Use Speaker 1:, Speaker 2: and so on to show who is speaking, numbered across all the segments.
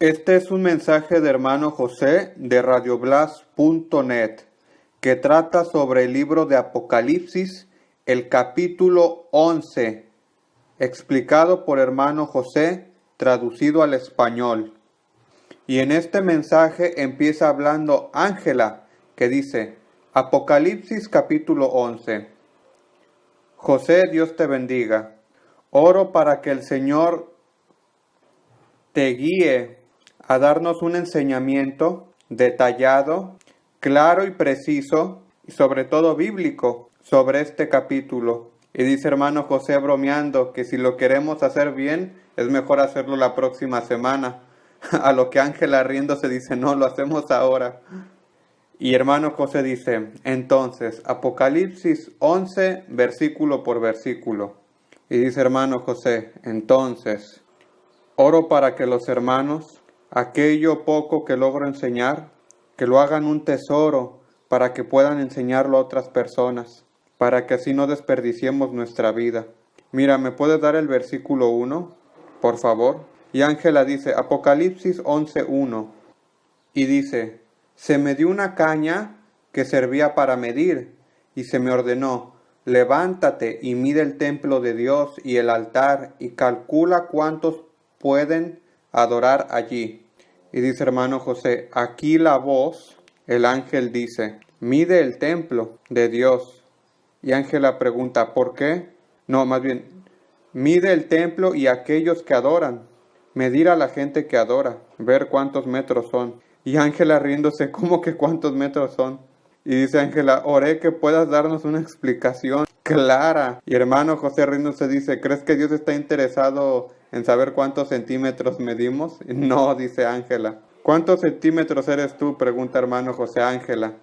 Speaker 1: Este es un mensaje de hermano José de radioblas.net que trata sobre el libro de Apocalipsis, el capítulo 11, explicado por hermano José, traducido al español. Y en este mensaje empieza hablando Ángela, que dice, Apocalipsis capítulo 11. José, Dios te bendiga. Oro para que el Señor te guíe a darnos un enseñamiento detallado, claro y preciso, y sobre todo bíblico, sobre este capítulo. Y dice hermano José bromeando que si lo queremos hacer bien, es mejor hacerlo la próxima semana. A lo que Ángela riéndose dice, no, lo hacemos ahora. Y hermano José dice, entonces, Apocalipsis 11, versículo por versículo. Y dice hermano José, entonces, oro para que los hermanos, aquello poco que logro enseñar, que lo hagan un tesoro para que puedan enseñarlo a otras personas, para que así no desperdiciemos nuestra vida. Mira, ¿me puedes dar el versículo 1, por favor? Y Ángela dice, Apocalipsis 11:1, y dice, se me dio una caña que servía para medir, y se me ordenó, levántate y mide el templo de Dios y el altar, y calcula cuántos pueden adorar allí. Y dice hermano José, aquí la voz, el ángel dice, mide el templo de Dios. Y Ángela pregunta, ¿por qué? No, más bien, mide el templo y aquellos que adoran. Medir a la gente que adora, ver cuántos metros son. Y Ángela riéndose, ¿cómo que cuántos metros son? Y dice Ángela, oré que puedas darnos una explicación clara. Y hermano José riéndose dice, ¿crees que Dios está interesado en saber cuántos centímetros medimos? No, dice Ángela. ¿Cuántos centímetros eres tú? Pregunta hermano José a Ángela.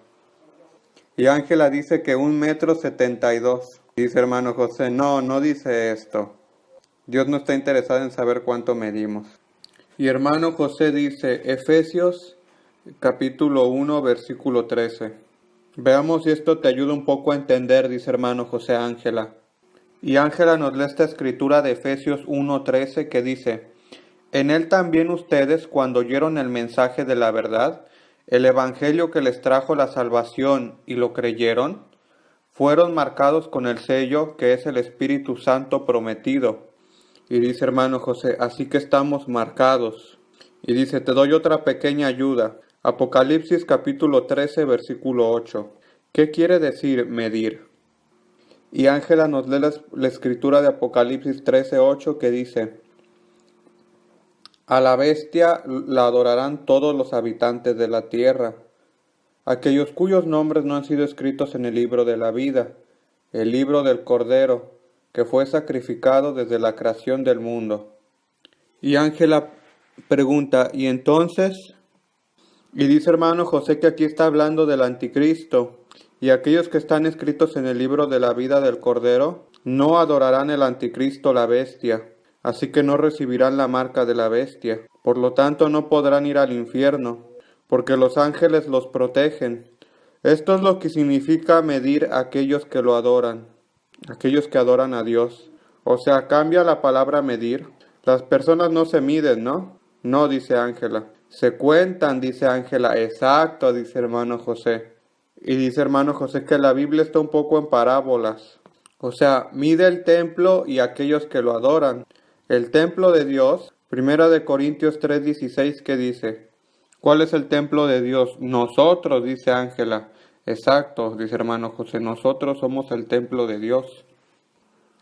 Speaker 1: Y Ángela dice que 1,72 m. Dice hermano José, no, no dice esto. Dios no está interesado en saber cuánto medimos. Y hermano José dice, Efesios capítulo 1, versículo 13. Veamos si esto te ayuda un poco a entender, dice hermano José a Ángela. Y Ángela nos lee esta escritura de Efesios 1:13 que dice, en él también ustedes, cuando oyeron el mensaje de la verdad, el evangelio que les trajo la salvación y lo creyeron, fueron marcados con el sello que es el Espíritu Santo prometido. Y dice hermano José, así que estamos marcados. Y dice, te doy otra pequeña ayuda. Apocalipsis capítulo 13, versículo 8. ¿Qué quiere decir medir? Y Ángela nos lee la escritura de Apocalipsis 13:8 que dice, a la bestia la adorarán todos los habitantes de la tierra, aquellos cuyos nombres no han sido escritos en el libro de la vida, el libro del Cordero, que fue sacrificado desde la creación del mundo. Y Ángela pregunta, ¿y entonces? Y dice hermano José que aquí está hablando del anticristo, y aquellos que están escritos en el libro de la vida del Cordero no adorarán el anticristo, la bestia, así que no recibirán la marca de la bestia. Por lo tanto no podrán ir al infierno, porque los ángeles los protegen. Esto es lo que significa medir a aquellos que lo adoran, aquellos que adoran a Dios. O sea, cambia la palabra medir. Las personas no se miden, ¿no? No, dice Ángela. Se cuentan, dice Ángela. Exacto, dice hermano José. Y dice hermano José que la Biblia está un poco en parábolas. O sea, mide el templo y aquellos que lo adoran. El templo de Dios, 1 Corintios 3:16, ¿qué dice? ¿Cuál es el templo de Dios? Nosotros, dice Ángela. Exacto, dice hermano José, nosotros somos el templo de Dios.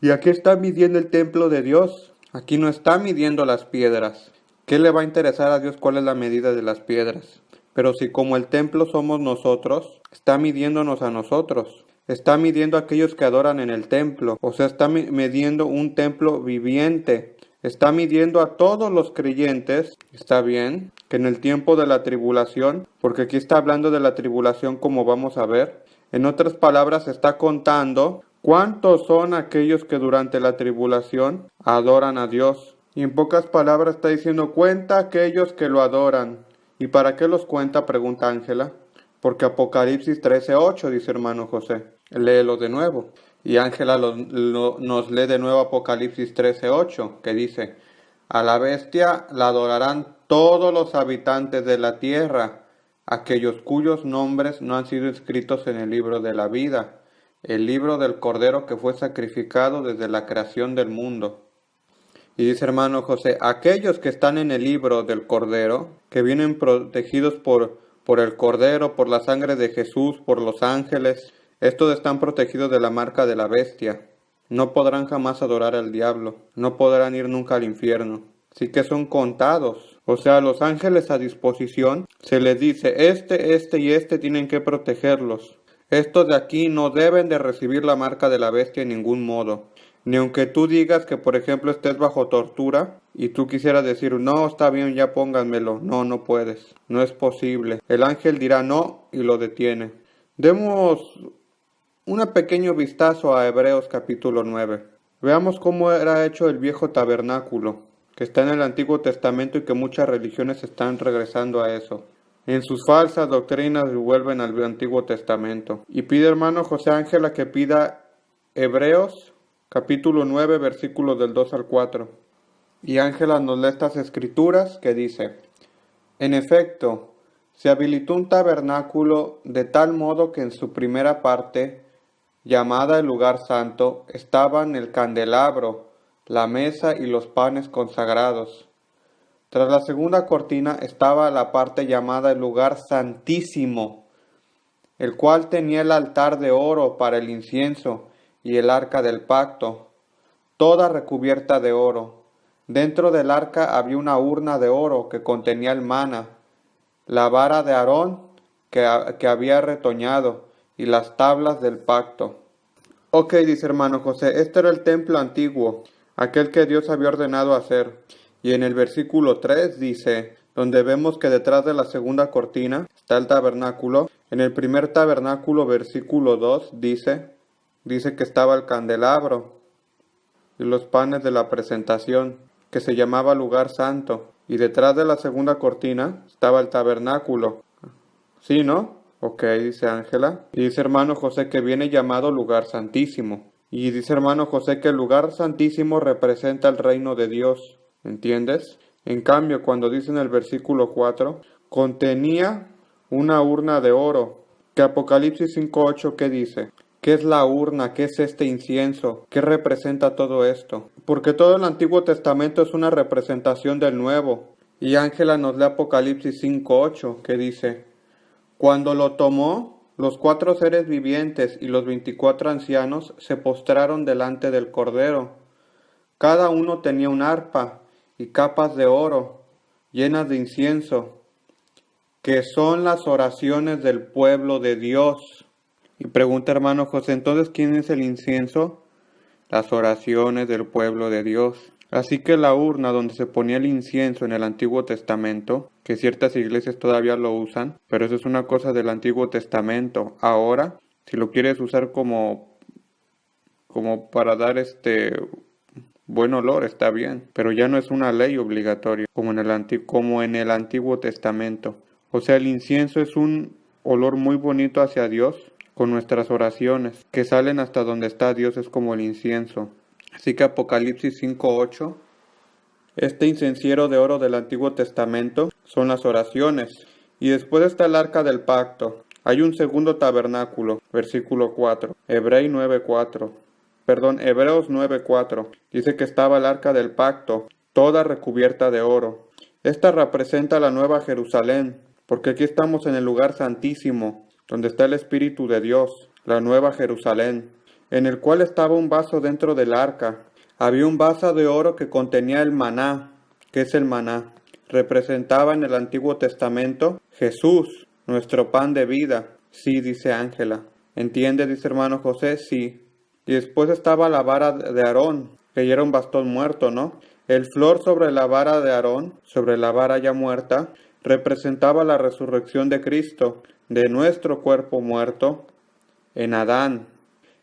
Speaker 1: Y aquí está midiendo el templo de Dios. Aquí no está midiendo las piedras. ¿Qué le va a interesar a Dios cuál es la medida de las piedras? Pero si como el templo somos nosotros, está midiéndonos a nosotros. Está midiendo a aquellos que adoran en el templo. O sea, está midiendo un templo viviente. Está midiendo a todos los creyentes. Está bien que en el tiempo de la tribulación, porque aquí está hablando de la tribulación como vamos a ver. En otras palabras, está contando cuántos son aquellos que durante la tribulación adoran a Dios. Y en pocas palabras está diciendo, cuenta aquellos que lo adoran. ¿Y para qué los cuenta? Pregunta Ángela. Porque Apocalipsis 13:8 dice hermano José. Léelo de nuevo. Y Ángela nos lee de nuevo Apocalipsis 13:8, que dice, a la bestia la adorarán todos los habitantes de la tierra, aquellos cuyos nombres no han sido escritos en el libro de la vida, el libro del Cordero que fue sacrificado desde la creación del mundo. Y dice hermano José, aquellos que están en el libro del Cordero, que vienen protegidos por el Cordero, por la sangre de Jesús, por los ángeles, estos están protegidos de la marca de la bestia. No podrán jamás adorar al diablo, no podrán ir nunca al infierno. Así que son contados. O sea, los ángeles a disposición, se les dice, este y este tienen que protegerlos. Estos de aquí no deben de recibir la marca de la bestia en ningún modo. Ni aunque tú digas que, por ejemplo, estés bajo tortura y tú quisieras decir, no, está bien, ya pónganmelo. No, no puedes. No es posible. El ángel dirá no y lo detiene. Demos un pequeño vistazo a Hebreos capítulo 9. Veamos cómo era hecho el viejo tabernáculo, que está en el Antiguo Testamento y que muchas religiones están regresando a eso. En sus falsas doctrinas vuelven al Antiguo Testamento. Y pide hermano José Ángela que pida Hebreos capítulo 9 versículos del 2 al 4. Y Ángela nos lee estas escrituras que dice, en efecto, se habilitó un tabernáculo de tal modo que en su primera parte, llamada el lugar santo, estaban el candelabro, la mesa y los panes consagrados. Tras la segunda cortina estaba la parte llamada el lugar santísimo, el cual tenía el altar de oro para el incienso y el arca del pacto, toda recubierta de oro. Dentro del arca había una urna de oro que contenía el maná, la vara de Aarón que había retoñado y las tablas del pacto. Ok, dice hermano José, este era el templo antiguo, aquel que Dios había ordenado hacer. Y en el versículo 3 dice, donde vemos que detrás de la segunda cortina está el tabernáculo. En el primer tabernáculo, versículo 2, dice que estaba el candelabro y los panes de la presentación, que se llamaba lugar santo. Y detrás de la segunda cortina estaba el tabernáculo. ¿Sí, no? Ok, dice Ángela. Y dice hermano José que viene llamado lugar santísimo. Y dice hermano José que el lugar santísimo representa el reino de Dios. ¿Entiendes? En cambio, cuando dice en el versículo 4, contenía una urna de oro. Que Apocalipsis 5:8, ¿qué dice? ¿Qué es la urna? ¿Qué es este incienso? ¿Qué representa todo esto? Porque todo el Antiguo Testamento es una representación del Nuevo. Y Ángela nos lee Apocalipsis 5:8, que dice, cuando lo tomó, los 4 seres vivientes y los 24 ancianos se postraron delante del Cordero. Cada uno tenía un arpa y capas de oro llenas de incienso, que son las oraciones del pueblo de Dios. Y pregunta hermano José, entonces, ¿quién es el incienso? Las oraciones del pueblo de Dios. Así que la urna donde se ponía el incienso en el Antiguo Testamento, que ciertas iglesias todavía lo usan, pero eso es una cosa del Antiguo Testamento. Ahora, si lo quieres usar como para dar buen olor, está bien, pero ya no es una ley obligatoria como en el Antiguo Testamento. O sea, el incienso es un olor muy bonito hacia Dios con nuestras oraciones, que salen hasta donde está Dios, es como el incienso. Así que Apocalipsis 5:8, este incenciero de oro del Antiguo Testamento son las oraciones. Y después está el arca del pacto. Hay un segundo tabernáculo, versículo 4, Hebreos 9:4. Dice que estaba el arca del pacto, toda recubierta de oro. Esta representa la nueva Jerusalén, porque aquí estamos en el lugar santísimo, donde está el Espíritu de Dios, la nueva Jerusalén, en el cual estaba un vaso dentro del arca. Había un vaso de oro que contenía el maná. ¿Qué es el maná? Representaba en el Antiguo Testamento Jesús, nuestro pan de vida. Sí, dice Ángela. ¿Entiende? Dice hermano José, sí. Y después estaba la vara de Aarón, que ya era un bastón muerto, ¿no? El flor sobre la vara de Aarón, sobre la vara ya muerta, representaba la resurrección de Cristo, de nuestro cuerpo muerto, en Adán.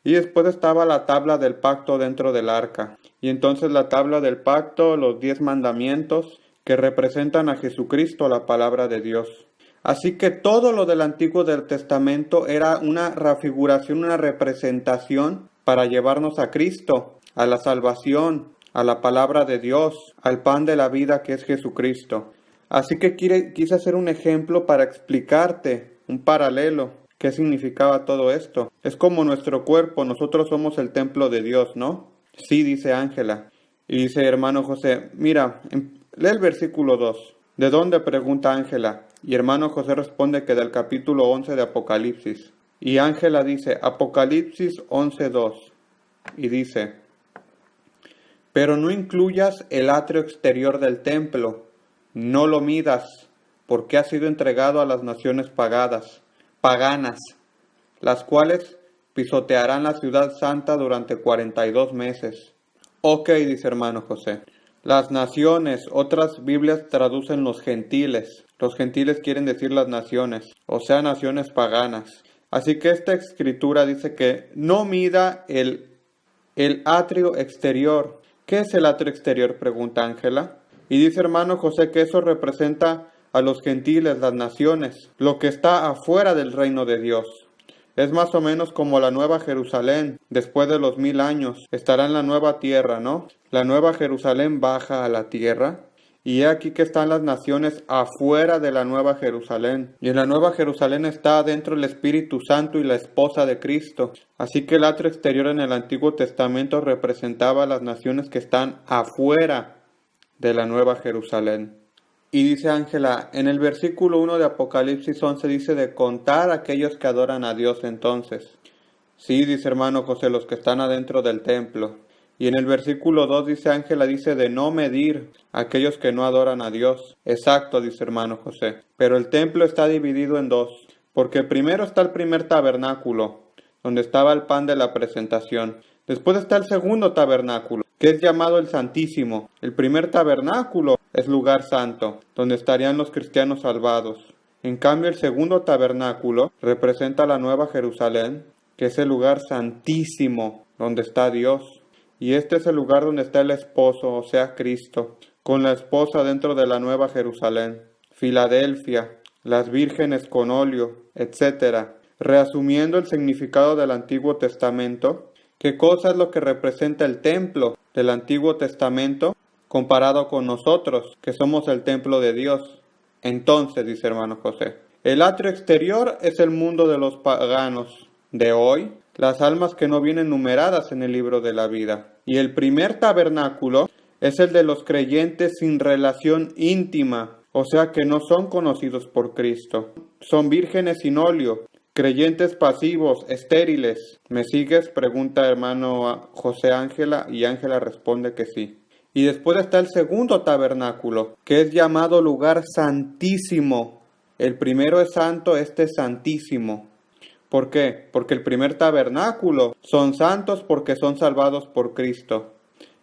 Speaker 1: Y después estaba la tabla del pacto dentro del arca. Y entonces la tabla del pacto, los 10 mandamientos, que representan a Jesucristo, la palabra de Dios. Así que todo lo del Antiguo del Testamento era una refiguración, una representación para llevarnos a Cristo, a la salvación, a la palabra de Dios, al pan de la vida que es Jesucristo. Así que quise hacer un ejemplo para explicarte, un paralelo, qué significaba todo esto. Es como nuestro cuerpo, nosotros somos el templo de Dios, ¿no? Sí, dice Ángela. Y dice hermano José, mira, lee el versículo 2. ¿De dónde? Pregunta Ángela. Y hermano José responde que del capítulo 11 de Apocalipsis. Y Ángela dice, Apocalipsis 11:2. Y dice, pero no incluyas el atrio exterior del templo, no lo midas, porque ha sido entregado a las naciones paganas, las cuales pisotearán la ciudad santa durante 42 meses. Ok, dice hermano José. Las naciones, otras Biblias traducen los gentiles. Los gentiles quieren decir las naciones, o sea, naciones paganas. Así que esta escritura dice que no mida el atrio exterior. ¿Qué es el atrio exterior? Pregunta Ángela. Y dice hermano José que eso representa a los gentiles, las naciones, lo que está afuera del reino de Dios. Es más o menos como la Nueva Jerusalén, después de los 1000 años, estará en la nueva tierra, ¿no? La Nueva Jerusalén baja a la tierra, y he aquí que están las naciones afuera de la Nueva Jerusalén. Y en la Nueva Jerusalén está adentro el Espíritu Santo y la esposa de Cristo. Así que el atrio exterior en el Antiguo Testamento representaba a las naciones que están afuera de la Nueva Jerusalén. Y dice Ángela, en el versículo 1 de Apocalipsis 11 dice de contar a aquellos que adoran a Dios entonces. Sí, dice hermano José, los que están adentro del templo. Y en el versículo 2 dice Ángela, dice de no medir a aquellos que no adoran a Dios. Exacto, dice hermano José. Pero el templo está dividido en dos. Porque primero está el primer tabernáculo, donde estaba el pan de la presentación. Después está el segundo tabernáculo, que es llamado el Santísimo. El primer tabernáculo es lugar santo, donde estarían los cristianos salvados. En cambio, el segundo tabernáculo representa la Nueva Jerusalén, que es el lugar santísimo, donde está Dios. Y este es el lugar donde está el esposo, o sea, Cristo, con la esposa dentro de la Nueva Jerusalén. Filadelfia, las vírgenes con óleo, etc. Reasumiendo el significado del Antiguo Testamento, ¿qué cosa es lo que representa el templo del Antiguo Testamento comparado con nosotros, que somos el templo de Dios? Entonces, dice hermano José, el atrio exterior es el mundo de los paganos de hoy, las almas que no vienen numeradas en el libro de la vida. Y el primer tabernáculo es el de los creyentes sin relación íntima, o sea que no son conocidos por Cristo. Son vírgenes sin óleo, creyentes pasivos, estériles. ¿Me sigues? Pregunta hermano José Ángela, y Ángela responde que sí. Y después está el segundo tabernáculo, que es llamado lugar santísimo. El primero es santo, este es santísimo. ¿Por qué? Porque el primer tabernáculo son santos porque son salvados por Cristo.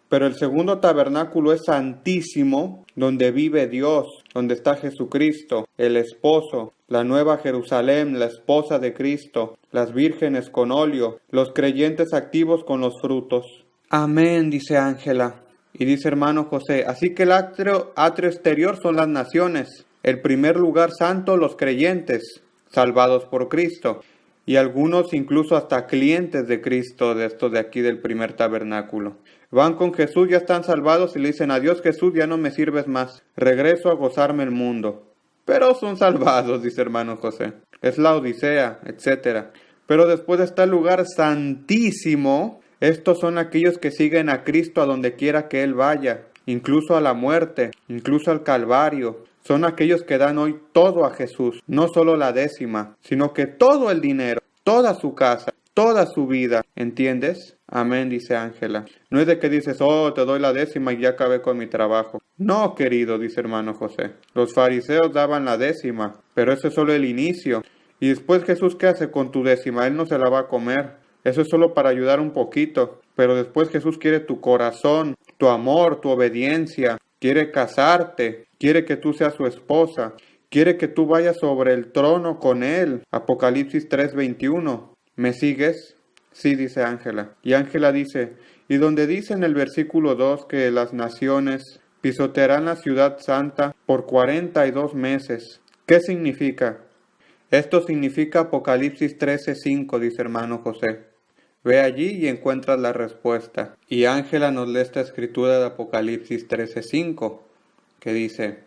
Speaker 1: Pero el segundo tabernáculo es santísimo, donde vive Dios, donde está Jesucristo, el esposo, la Nueva Jerusalén, la esposa de Cristo, las vírgenes con óleo, los creyentes activos con los frutos. Amén, dice Ángela. Y dice hermano José, así que el atrio exterior son las naciones, el primer lugar santo los creyentes, salvados por Cristo. Y algunos incluso hasta clientes de Cristo, de estos de aquí del primer tabernáculo. Van con Jesús, ya están salvados y le dicen, adiós Jesús, ya no me sirves más, regreso a gozarme el mundo. Pero son salvados, dice hermano José. Es la Odisea, etc. Pero después está el lugar santísimo. Estos son aquellos que siguen a Cristo a donde quiera que Él vaya, incluso a la muerte, incluso al Calvario. Son aquellos que dan hoy todo a Jesús, no solo la décima, sino que todo el dinero, toda su casa, toda su vida, ¿entiendes? Amén, dice Ángela. No es de que dices, oh, te doy la décima y ya acabé con mi trabajo. No, querido, dice hermano José. Los fariseos daban la décima, pero eso es solo el inicio. Y después Jesús, ¿qué hace con tu décima? Él no se la va a comer. Eso es solo para ayudar un poquito. Pero después Jesús quiere tu corazón, tu amor, tu obediencia. Quiere casarte, quiere que tú seas su esposa, quiere que tú vayas sobre el trono con Él. Apocalipsis 3:21. ¿Me sigues? Sí, dice Ángela. Y Ángela dice, y donde dice en el versículo 2 que las naciones pisotearán la ciudad santa por 42 meses. ¿Qué significa? Esto significa Apocalipsis 13:5, dice hermano José. Ve allí y encuentras la respuesta. Y Ángela nos lee esta escritura de Apocalipsis 13:5, que dice,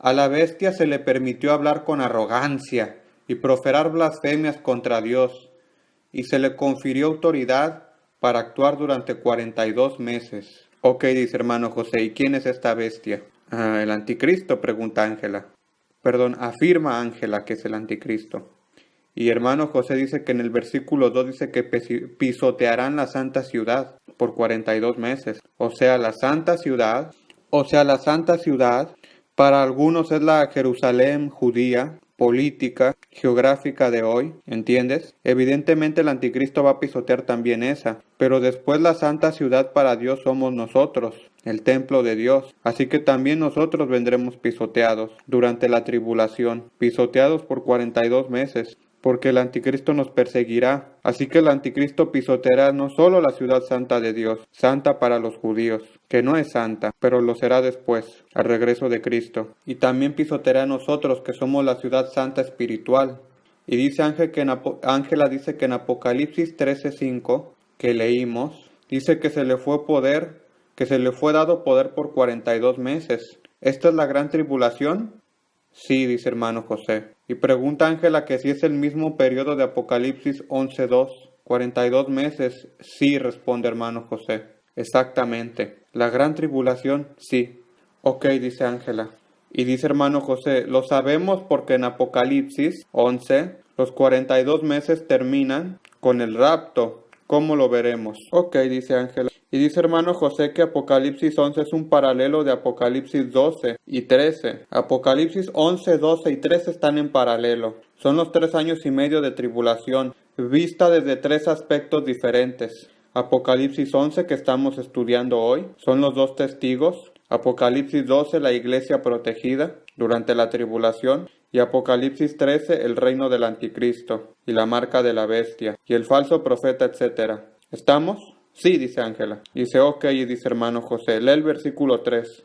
Speaker 1: A la bestia se le permitió hablar con arrogancia y proferar blasfemias contra Dios, y se le confirió autoridad para actuar durante 42 meses. Ok, dice hermano José, ¿y quién es esta bestia? El anticristo, pregunta Ángela. Perdón, afirma Ángela que es el anticristo. Y hermano José dice que en el versículo 2 dice que pisotearán la santa ciudad por 42 meses. O sea, la santa ciudad, para algunos es la Jerusalén judía, política, geográfica de hoy, ¿entiendes? Evidentemente el anticristo va a pisotear también esa, pero después la santa ciudad para Dios somos nosotros, el templo de Dios. Así que también nosotros vendremos pisoteados durante la tribulación, pisoteados por 42 meses. Porque el anticristo nos perseguirá. Así que el anticristo pisoteará no solo la ciudad santa de Dios, santa para los judíos, que no es santa, pero lo será después, al regreso de Cristo. Y también pisoteará a nosotros, que somos la ciudad santa espiritual. Y dice Ángela dice que en Apocalipsis 13:5, que leímos, dice que se le fue dado poder por 42 meses. ¿Esta es la gran tribulación? Sí, dice hermano José. Y pregunta Ángela que si es el mismo periodo de Apocalipsis 11:2, 42 meses. Sí, responde hermano José. Exactamente. ¿La gran tribulación? Sí. Ok, dice Ángela. Y dice hermano José, lo sabemos porque en Apocalipsis 11, los 42 meses terminan con el rapto. ¿Cómo lo veremos? Ok, dice Ángela. Y dice hermano José que Apocalipsis 11 es un paralelo de Apocalipsis 12 y 13. Apocalipsis 11, 12 y 13 están en paralelo. Son los 3 años y medio de tribulación, vista desde 3 aspectos diferentes. Apocalipsis 11, que estamos estudiando hoy, son los 2 testigos. Apocalipsis 12, la iglesia protegida durante la tribulación. Y Apocalipsis 13, el reino del anticristo, y la marca de la bestia, y el falso profeta, etc. ¿Estamos? Sí, dice Ángela. Dice, ok, y dice hermano José. Lee el versículo 3.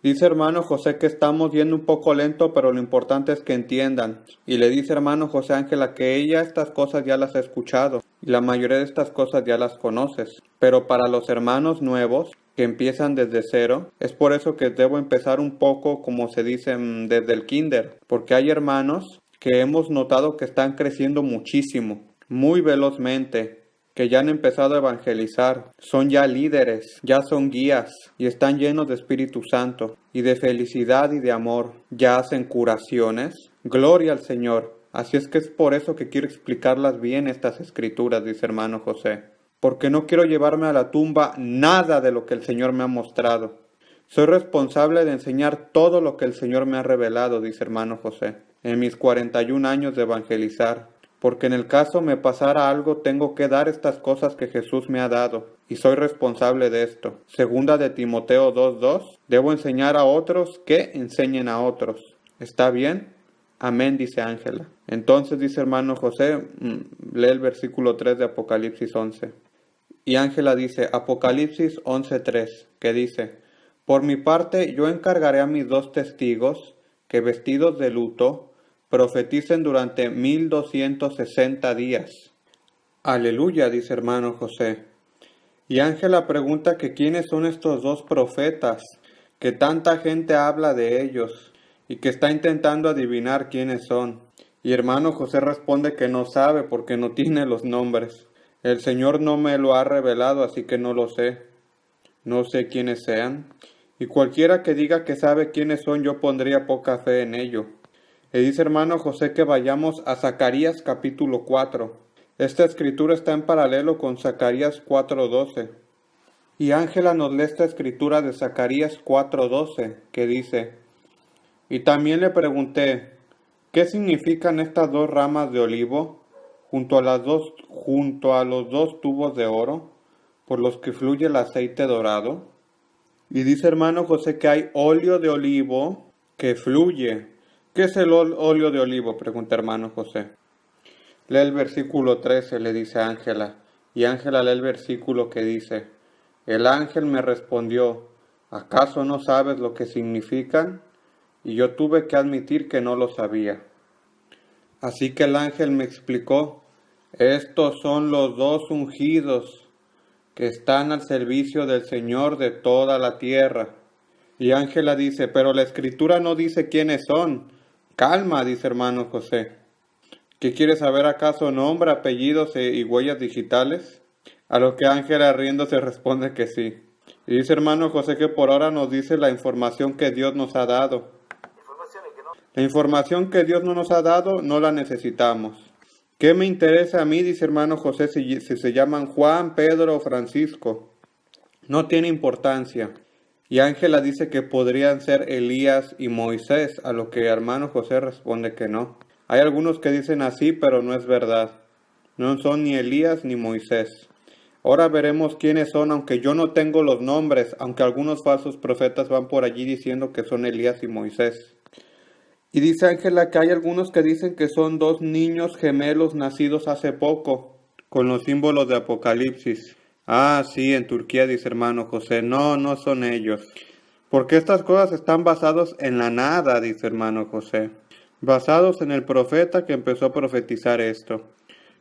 Speaker 1: Dice hermano José que estamos yendo un poco lento, pero lo importante es que entiendan. Y le dice hermano José Ángela que ella estas cosas ya las ha escuchado, y la mayoría de estas cosas ya las conoces. Pero para los hermanos nuevos, que empiezan desde cero, es por eso que debo empezar un poco, como se dice, desde el kinder. Porque hay hermanos que hemos notado que están creciendo muchísimo, muy velozmente, que ya han empezado a evangelizar, son ya líderes, ya son guías y están llenos de Espíritu Santo y de felicidad y de amor. Ya hacen curaciones. Gloria al Señor. Así es que es por eso que quiero explicarlas bien estas escrituras, dice hermano José. Porque no quiero llevarme a la tumba nada de lo que el Señor me ha mostrado. Soy responsable de enseñar todo lo que el Señor me ha revelado, dice hermano José, en mis 41 años de evangelizar. Porque en el caso me pasara algo, tengo que dar estas cosas que Jesús me ha dado, y soy responsable de esto. Segunda de Timoteo 2:2, debo enseñar a otros que enseñen a otros. ¿Está bien? Amén, dice Ángela. Entonces dice hermano José, lee el versículo 3 de Apocalipsis 11. Y Ángela dice, Apocalipsis 11:3, que dice, por mi parte yo encargaré a mis 2 testigos, que vestidos de luto, profeticen durante 1260 días. Aleluya, dice hermano José. Y Ángela pregunta que quiénes son estos 2 profetas, que tanta gente habla de ellos, y que está intentando adivinar quiénes son. Y hermano José responde que no sabe porque no tiene los nombres. El Señor no me lo ha revelado, así que no lo sé. No sé quiénes sean. Y cualquiera que diga que sabe quiénes son, yo pondría poca fe en ello. Le dice hermano José que vayamos a Zacarías capítulo 4. Esta escritura está en paralelo con Zacarías 4:12. Y Ángela nos lee esta escritura de Zacarías 4:12, que dice, y también le pregunté, ¿qué significan estas 2 ramas de olivo junto a los 2 tubos de oro por los que fluye el aceite dorado? Y dice hermano José que hay óleo de olivo que fluye. ¿Qué es el óleo de olivo?, pregunta hermano José. Lee el versículo 13, le dice Ángela. Y Ángela lee el versículo que dice, el ángel me respondió, ¿acaso no sabes lo que significan? Y yo tuve que admitir que no lo sabía. Así que el ángel me explicó, estos son los 2 ungidos que están al servicio del Señor de toda la tierra. Y Ángela dice, pero la escritura no dice quiénes son. Calma, dice hermano José. ¿Qué quiere saber acaso nombre, apellidos y huellas digitales? A lo que Ángela riendo se responde que sí. Y dice hermano José que por ahora nos dice la información que Dios nos ha dado. La información que Dios no nos ha dado no la necesitamos. ¿Qué me interesa a mí, dice hermano José, si se llaman Juan, Pedro o Francisco? No tiene importancia. Y Ángela dice que podrían ser Elías y Moisés, a lo que hermano José responde que no. Hay algunos que dicen así, pero no es verdad. No son ni Elías ni Moisés. Ahora veremos quiénes son, aunque yo no tengo los nombres, aunque algunos falsos profetas van por allí diciendo que son Elías y Moisés. Y dice Ángela que hay algunos que dicen que son dos niños gemelos nacidos hace poco, con los símbolos de Apocalipsis. Ah, sí, en Turquía, dice hermano José. No, no son ellos. Porque estas cosas están basadas en la nada, dice hermano José. Basados en el profeta que empezó a profetizar esto.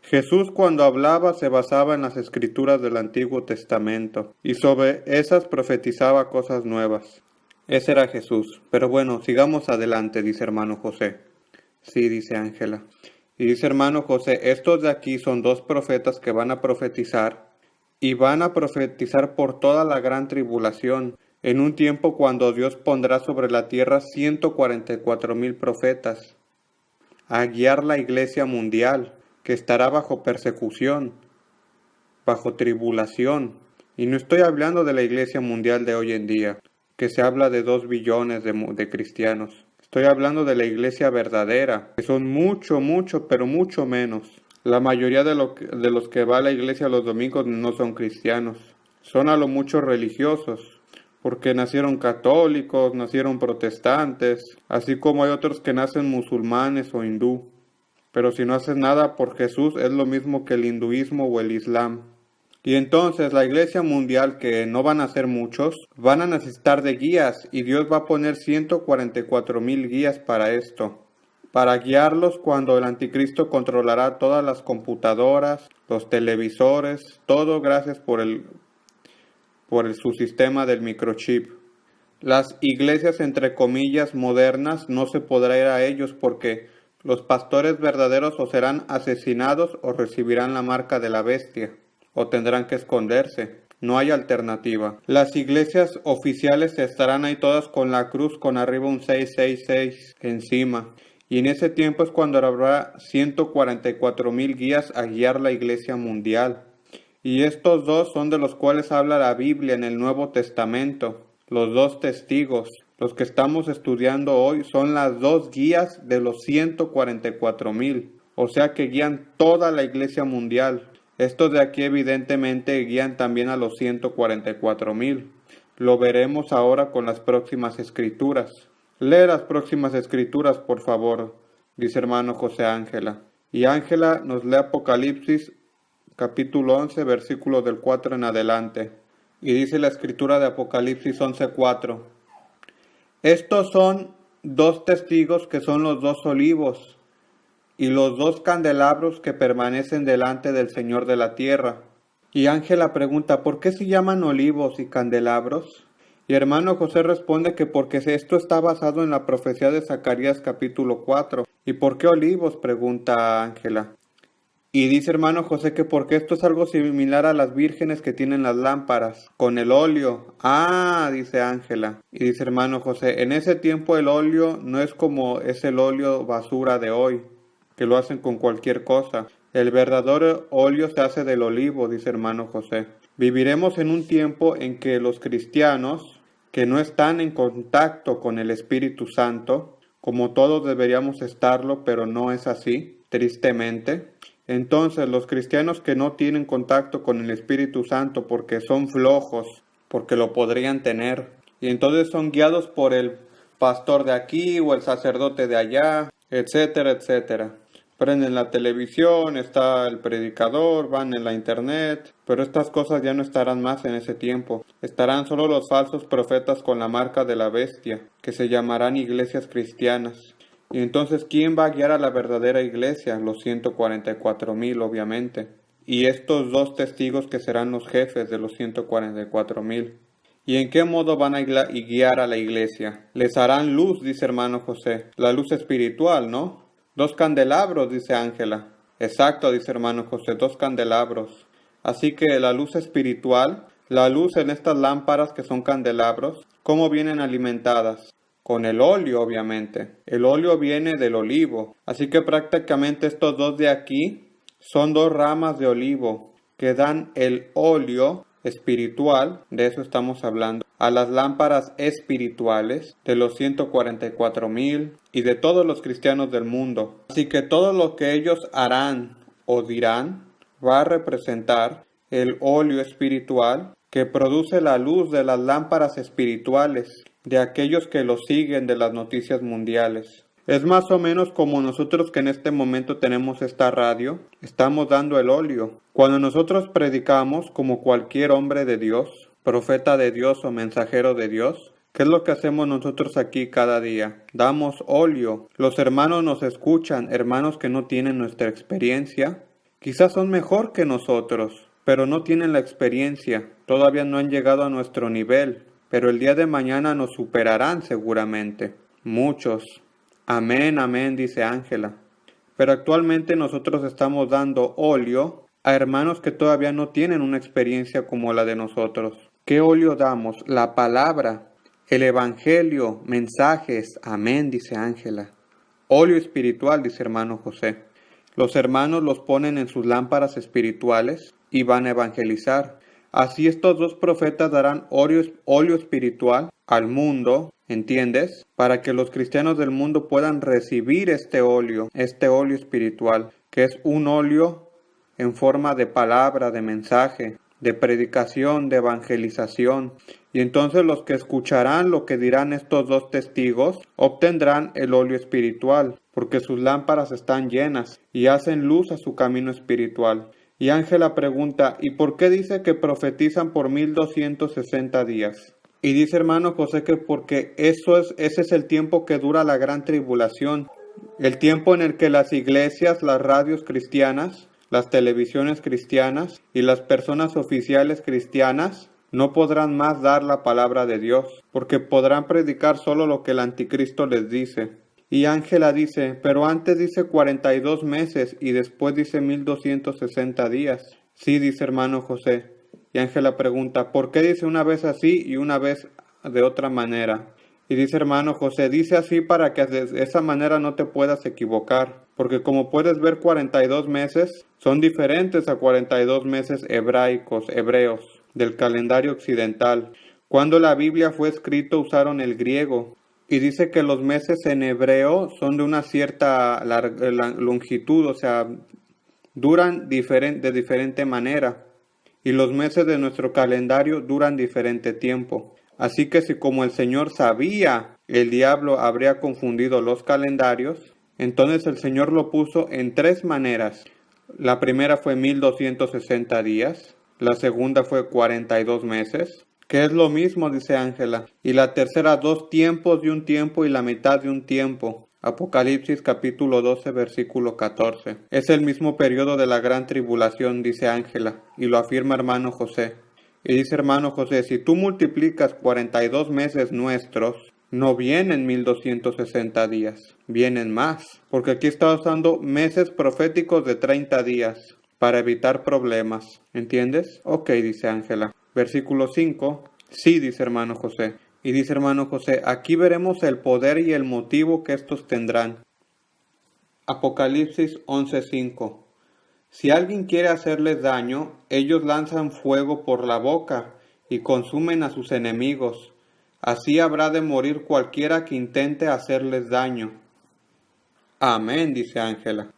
Speaker 1: Jesús cuando hablaba se basaba en las escrituras del Antiguo Testamento y sobre esas profetizaba cosas nuevas. Ese era Jesús. Pero bueno, sigamos adelante, dice hermano José. Sí, dice Ángela. Y dice hermano José, estos de aquí son dos profetas que van a profetizar y van a profetizar por toda la gran tribulación, en un tiempo cuando Dios pondrá sobre la tierra 144,000 profetas, a guiar la iglesia mundial, que estará bajo persecución, bajo tribulación. Y no estoy hablando de la iglesia mundial de hoy en día, que se habla de 2 billones de cristianos. Estoy hablando de la iglesia verdadera, que son mucho, pero mucho menos. La mayoría de los que va a la iglesia los domingos no son cristianos. Son a lo mucho religiosos, porque nacieron católicos, nacieron protestantes, así como hay otros que nacen musulmanes o hindú. Pero si no haces nada por Jesús es lo mismo que el hinduismo o el islam. Y entonces la iglesia mundial, que no van a ser muchos, van a necesitar de guías y Dios va a poner 144,000 guías para esto. Para guiarlos cuando el anticristo controlará todas las computadoras, los televisores, todo gracias por su sistema del microchip. Las iglesias entre comillas modernas no se podrá ir a ellos porque los pastores verdaderos o serán asesinados o recibirán la marca de la bestia, o tendrán que esconderse. No hay alternativa. Las iglesias oficiales estarán ahí todas con la cruz, con arriba un 666 encima. Y en ese tiempo es cuando habrá 144,000 guías a guiar la iglesia mundial. Y estos dos son de los cuales habla la Biblia en el Nuevo Testamento. Los dos testigos. Los que estamos estudiando hoy son las dos guías de los 144,000, o sea que guían toda la iglesia mundial. Estos de aquí evidentemente guían también a los 144,000. Lo veremos ahora con las próximas escrituras. Lee las próximas escrituras, por favor, dice hermano José Ángela. Y Ángela nos lee Apocalipsis capítulo 11, versículo del 4 en adelante. Y dice la escritura de Apocalipsis 11:4. Estos son dos testigos que son los dos olivos y los dos candelabros que permanecen delante del Señor de la tierra. Y Ángela pregunta, ¿por qué se llaman olivos y candelabros? Y hermano José responde que porque esto está basado en la profecía de Zacarías capítulo 4. ¿Y por qué olivos?, pregunta Ángela. Y dice hermano José que porque esto es algo similar a las vírgenes que tienen las lámparas, con el óleo. Ah, dice Ángela. Y dice hermano José, en ese tiempo el óleo no es como es el óleo basura de hoy, que lo hacen con cualquier cosa. El verdadero óleo se hace del olivo, dice hermano José. Viviremos en un tiempo en que los cristianos, que no están en contacto con el Espíritu Santo, como todos deberíamos estarlo, pero no es así, tristemente. Entonces los cristianos que no tienen contacto con el Espíritu Santo porque son flojos, porque lo podrían tener, y entonces son guiados por el pastor de aquí o el sacerdote de allá, etcétera, etcétera. Prenden la televisión, está el predicador, van en la internet, pero estas cosas ya no estarán más en ese tiempo. Estarán solo los falsos profetas con la marca de la bestia, que se llamarán iglesias cristianas. Y entonces, ¿quién va a guiar a la verdadera iglesia? Los 144,000, obviamente. Y estos dos testigos que serán los jefes de los 144,000. ¿Y en qué modo van a guiar a la iglesia? Les harán luz, dice hermano José. La luz espiritual, ¿no? 2 candelabros, dice Ángela. Exacto, dice hermano José, 2 candelabros. Así que la luz espiritual, la luz en estas lámparas que son candelabros, ¿cómo vienen alimentadas? Con el óleo, obviamente. El óleo viene del olivo. Así que prácticamente estos dos de aquí son 2 ramas de olivo que dan el óleo espiritual, de eso estamos hablando, a las lámparas espirituales de los 144,000 y de todos los cristianos del mundo. Así que todo lo que ellos harán o dirán va a representar el óleo espiritual que produce la luz de las lámparas espirituales de aquellos que lo siguen de las noticias mundiales. Es más o menos como nosotros que en este momento tenemos esta radio, estamos dando el óleo. Cuando nosotros predicamos como cualquier hombre de Dios, profeta de Dios o mensajero de Dios, ¿qué es lo que hacemos nosotros aquí cada día? Damos óleo. Los hermanos nos escuchan, hermanos que no tienen nuestra experiencia. Quizás son mejor que nosotros, pero no tienen la experiencia. Todavía no han llegado a nuestro nivel, pero el día de mañana nos superarán seguramente. Muchos. Amén, amén, dice Ángela. Pero actualmente nosotros estamos dando óleo a hermanos que todavía no tienen una experiencia como la de nosotros. ¿Qué óleo damos? La palabra, el evangelio, mensajes. Amén, dice Ángela. Óleo espiritual, dice hermano José. Los hermanos los ponen en sus lámparas espirituales y van a evangelizar. Así estos 2 profetas darán óleo espiritual al mundo, ¿entiendes? Para que los cristianos del mundo puedan recibir este óleo espiritual, que es un óleo en forma de palabra, de mensaje, de predicación, de evangelización. Y entonces los que escucharán lo que dirán estos 2 testigos obtendrán el óleo espiritual, porque sus lámparas están llenas y hacen luz a su camino espiritual. Y Ángela pregunta, ¿y por qué dice que profetizan por 1260 días? Y dice hermano José que porque ese es el tiempo que dura la gran tribulación, el tiempo en el que las iglesias, las radios cristianas, las televisiones cristianas y las personas oficiales cristianas no podrán más dar la palabra de Dios, porque podrán predicar solo lo que el anticristo les dice. Y Ángela dice, pero antes dice 42 meses y después dice 1260 días. Sí, dice hermano José. Y Ángela pregunta, ¿por qué dice una vez así y una vez de otra manera? Y dice hermano José, dice así para que de esa manera no te puedas equivocar. Porque como puedes ver 42 meses son diferentes a 42 meses hebreos, del calendario occidental. Cuando la Biblia fue escrita usaron el griego. Y dice que los meses en hebreo son de una cierta longitud, o sea, duran de diferente manera. Y los meses de nuestro calendario duran diferente tiempo. Así que si como el Señor sabía, el diablo habría confundido los calendarios, entonces el Señor lo puso en 3 maneras. La primera fue 1260 días, la segunda fue 42 meses, que es lo mismo, dice Ángela, y la tercera 2 tiempos de un tiempo y la mitad de un tiempo. Apocalipsis capítulo 12 versículo 14. Es el mismo periodo de la gran tribulación, dice Ángela, y lo afirma hermano José. Y dice hermano José, si tú multiplicas 42 meses nuestros, no vienen 1260 días, vienen más, porque aquí está usando meses proféticos de 30 días para evitar problemas, ¿entiendes? Ok, dice Ángela. Versículo 5, sí, dice hermano José. Y dice hermano José, aquí veremos el poder y el motivo que estos tendrán. Apocalipsis 11:5. Si alguien quiere hacerles daño, ellos lanzan fuego por la boca y consumen a sus enemigos. Así habrá de morir cualquiera que intente hacerles daño. Amén, dice Ángela.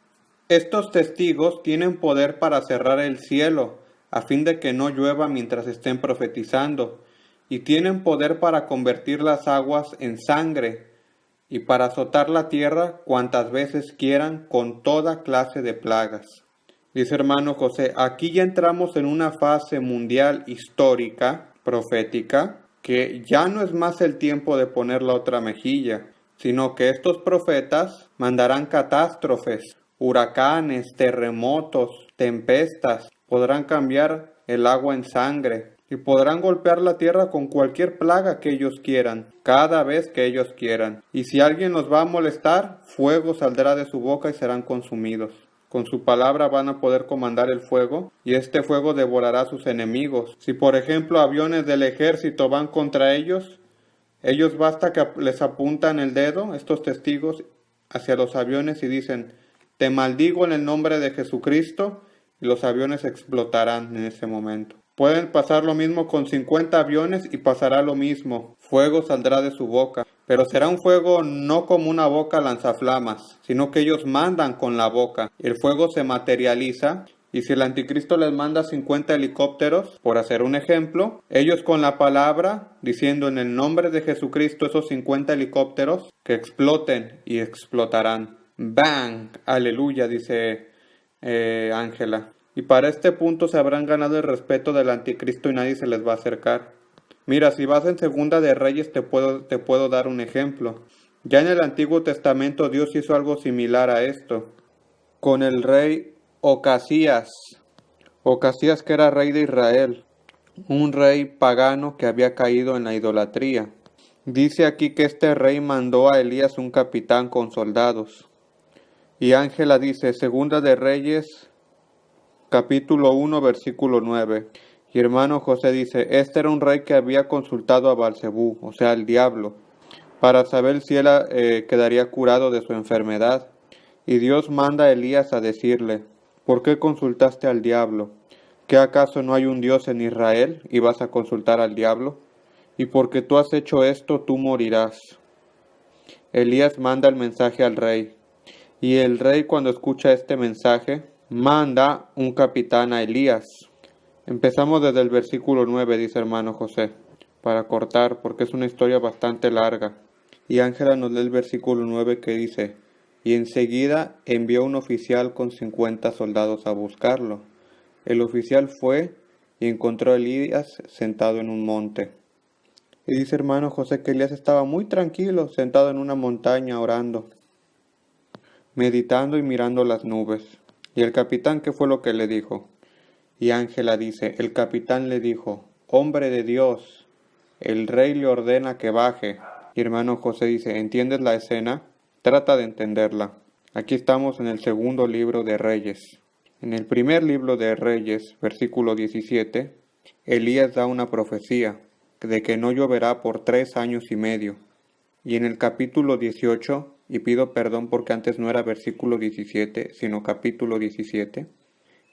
Speaker 1: Estos testigos tienen poder para cerrar el cielo, a fin de que no llueva mientras estén profetizando, y tienen poder para convertir las aguas en sangre, y para azotar la tierra cuantas veces quieran con toda clase de plagas. Dice hermano José, aquí ya entramos en una fase mundial histórica, profética, que ya no es más el tiempo de poner la otra mejilla, sino que estos profetas mandarán catástrofes, huracanes, terremotos, tempestas, podrán cambiar el agua en sangre, y podrán golpear la tierra con cualquier plaga que ellos quieran, cada vez que ellos quieran. Y si alguien los va a molestar, fuego saldrá de su boca y serán consumidos. Con su palabra van a poder comandar el fuego, y este fuego devorará a sus enemigos. Si por ejemplo aviones del ejército van contra ellos basta que les apuntan el dedo, estos testigos, hacia los aviones y dicen: te maldigo en el nombre de Jesucristo, y los aviones explotarán en ese momento. Pueden pasar lo mismo con 50 aviones y pasará lo mismo. Fuego saldrá de su boca, pero será un fuego no como una boca lanzaflamas, sino que ellos mandan con la boca. El fuego se materializa. Y si el anticristo les manda 50 helicópteros, por hacer un ejemplo, ellos con la palabra, diciendo en el nombre de Jesucristo esos 50 helicópteros, que exploten y explotarán. ¡Bang! Aleluya, dice Ángela. Y para este punto se habrán ganado el respeto del anticristo y nadie se les va a acercar. Mira, si vas en Segunda de Reyes te puedo dar un ejemplo. Ya en el Antiguo Testamento Dios hizo algo similar a esto. Con el rey Ocasías, que era rey de Israel, un rey pagano que había caído en la idolatría. Dice aquí que este rey mandó a Elías un capitán con soldados. Y Ángela dice, Segunda de Reyes, capítulo 1, versículo 9. Y hermano José dice, este era un rey que había consultado a Balzebú, o sea, al diablo, para saber si él quedaría curado de su enfermedad. Y Dios manda a Elías a decirle, ¿por qué consultaste al diablo? ¿Qué acaso no hay un Dios en Israel y vas a consultar al diablo? Y porque tú has hecho esto, tú morirás. Elías manda el mensaje al rey. Y el rey, cuando escucha este mensaje, manda un capitán a Elías. Empezamos desde el versículo 9, dice hermano José, para cortar, porque es una historia bastante larga. Y Ángela nos lee el versículo 9 que dice, y enseguida envió un oficial con 50 soldados a buscarlo. El oficial fue y encontró a Elías sentado en un monte. Y dice hermano José que Elías estaba muy tranquilo, sentado en una montaña orando, meditando y mirando las nubes. Y el capitán, ¿qué fue lo que le dijo? Y Ángela dice, el capitán le dijo, hombre de Dios, el rey le ordena que baje. Y hermano José dice, ¿entiendes la escena? Trata de entenderla. Aquí estamos en el segundo libro de Reyes. En el primer libro de Reyes, versículo 17, Elías da una profecía de que no lloverá por 3 años y medio. Y en el capítulo 18, y pido perdón porque antes no era versículo 17, sino capítulo 17.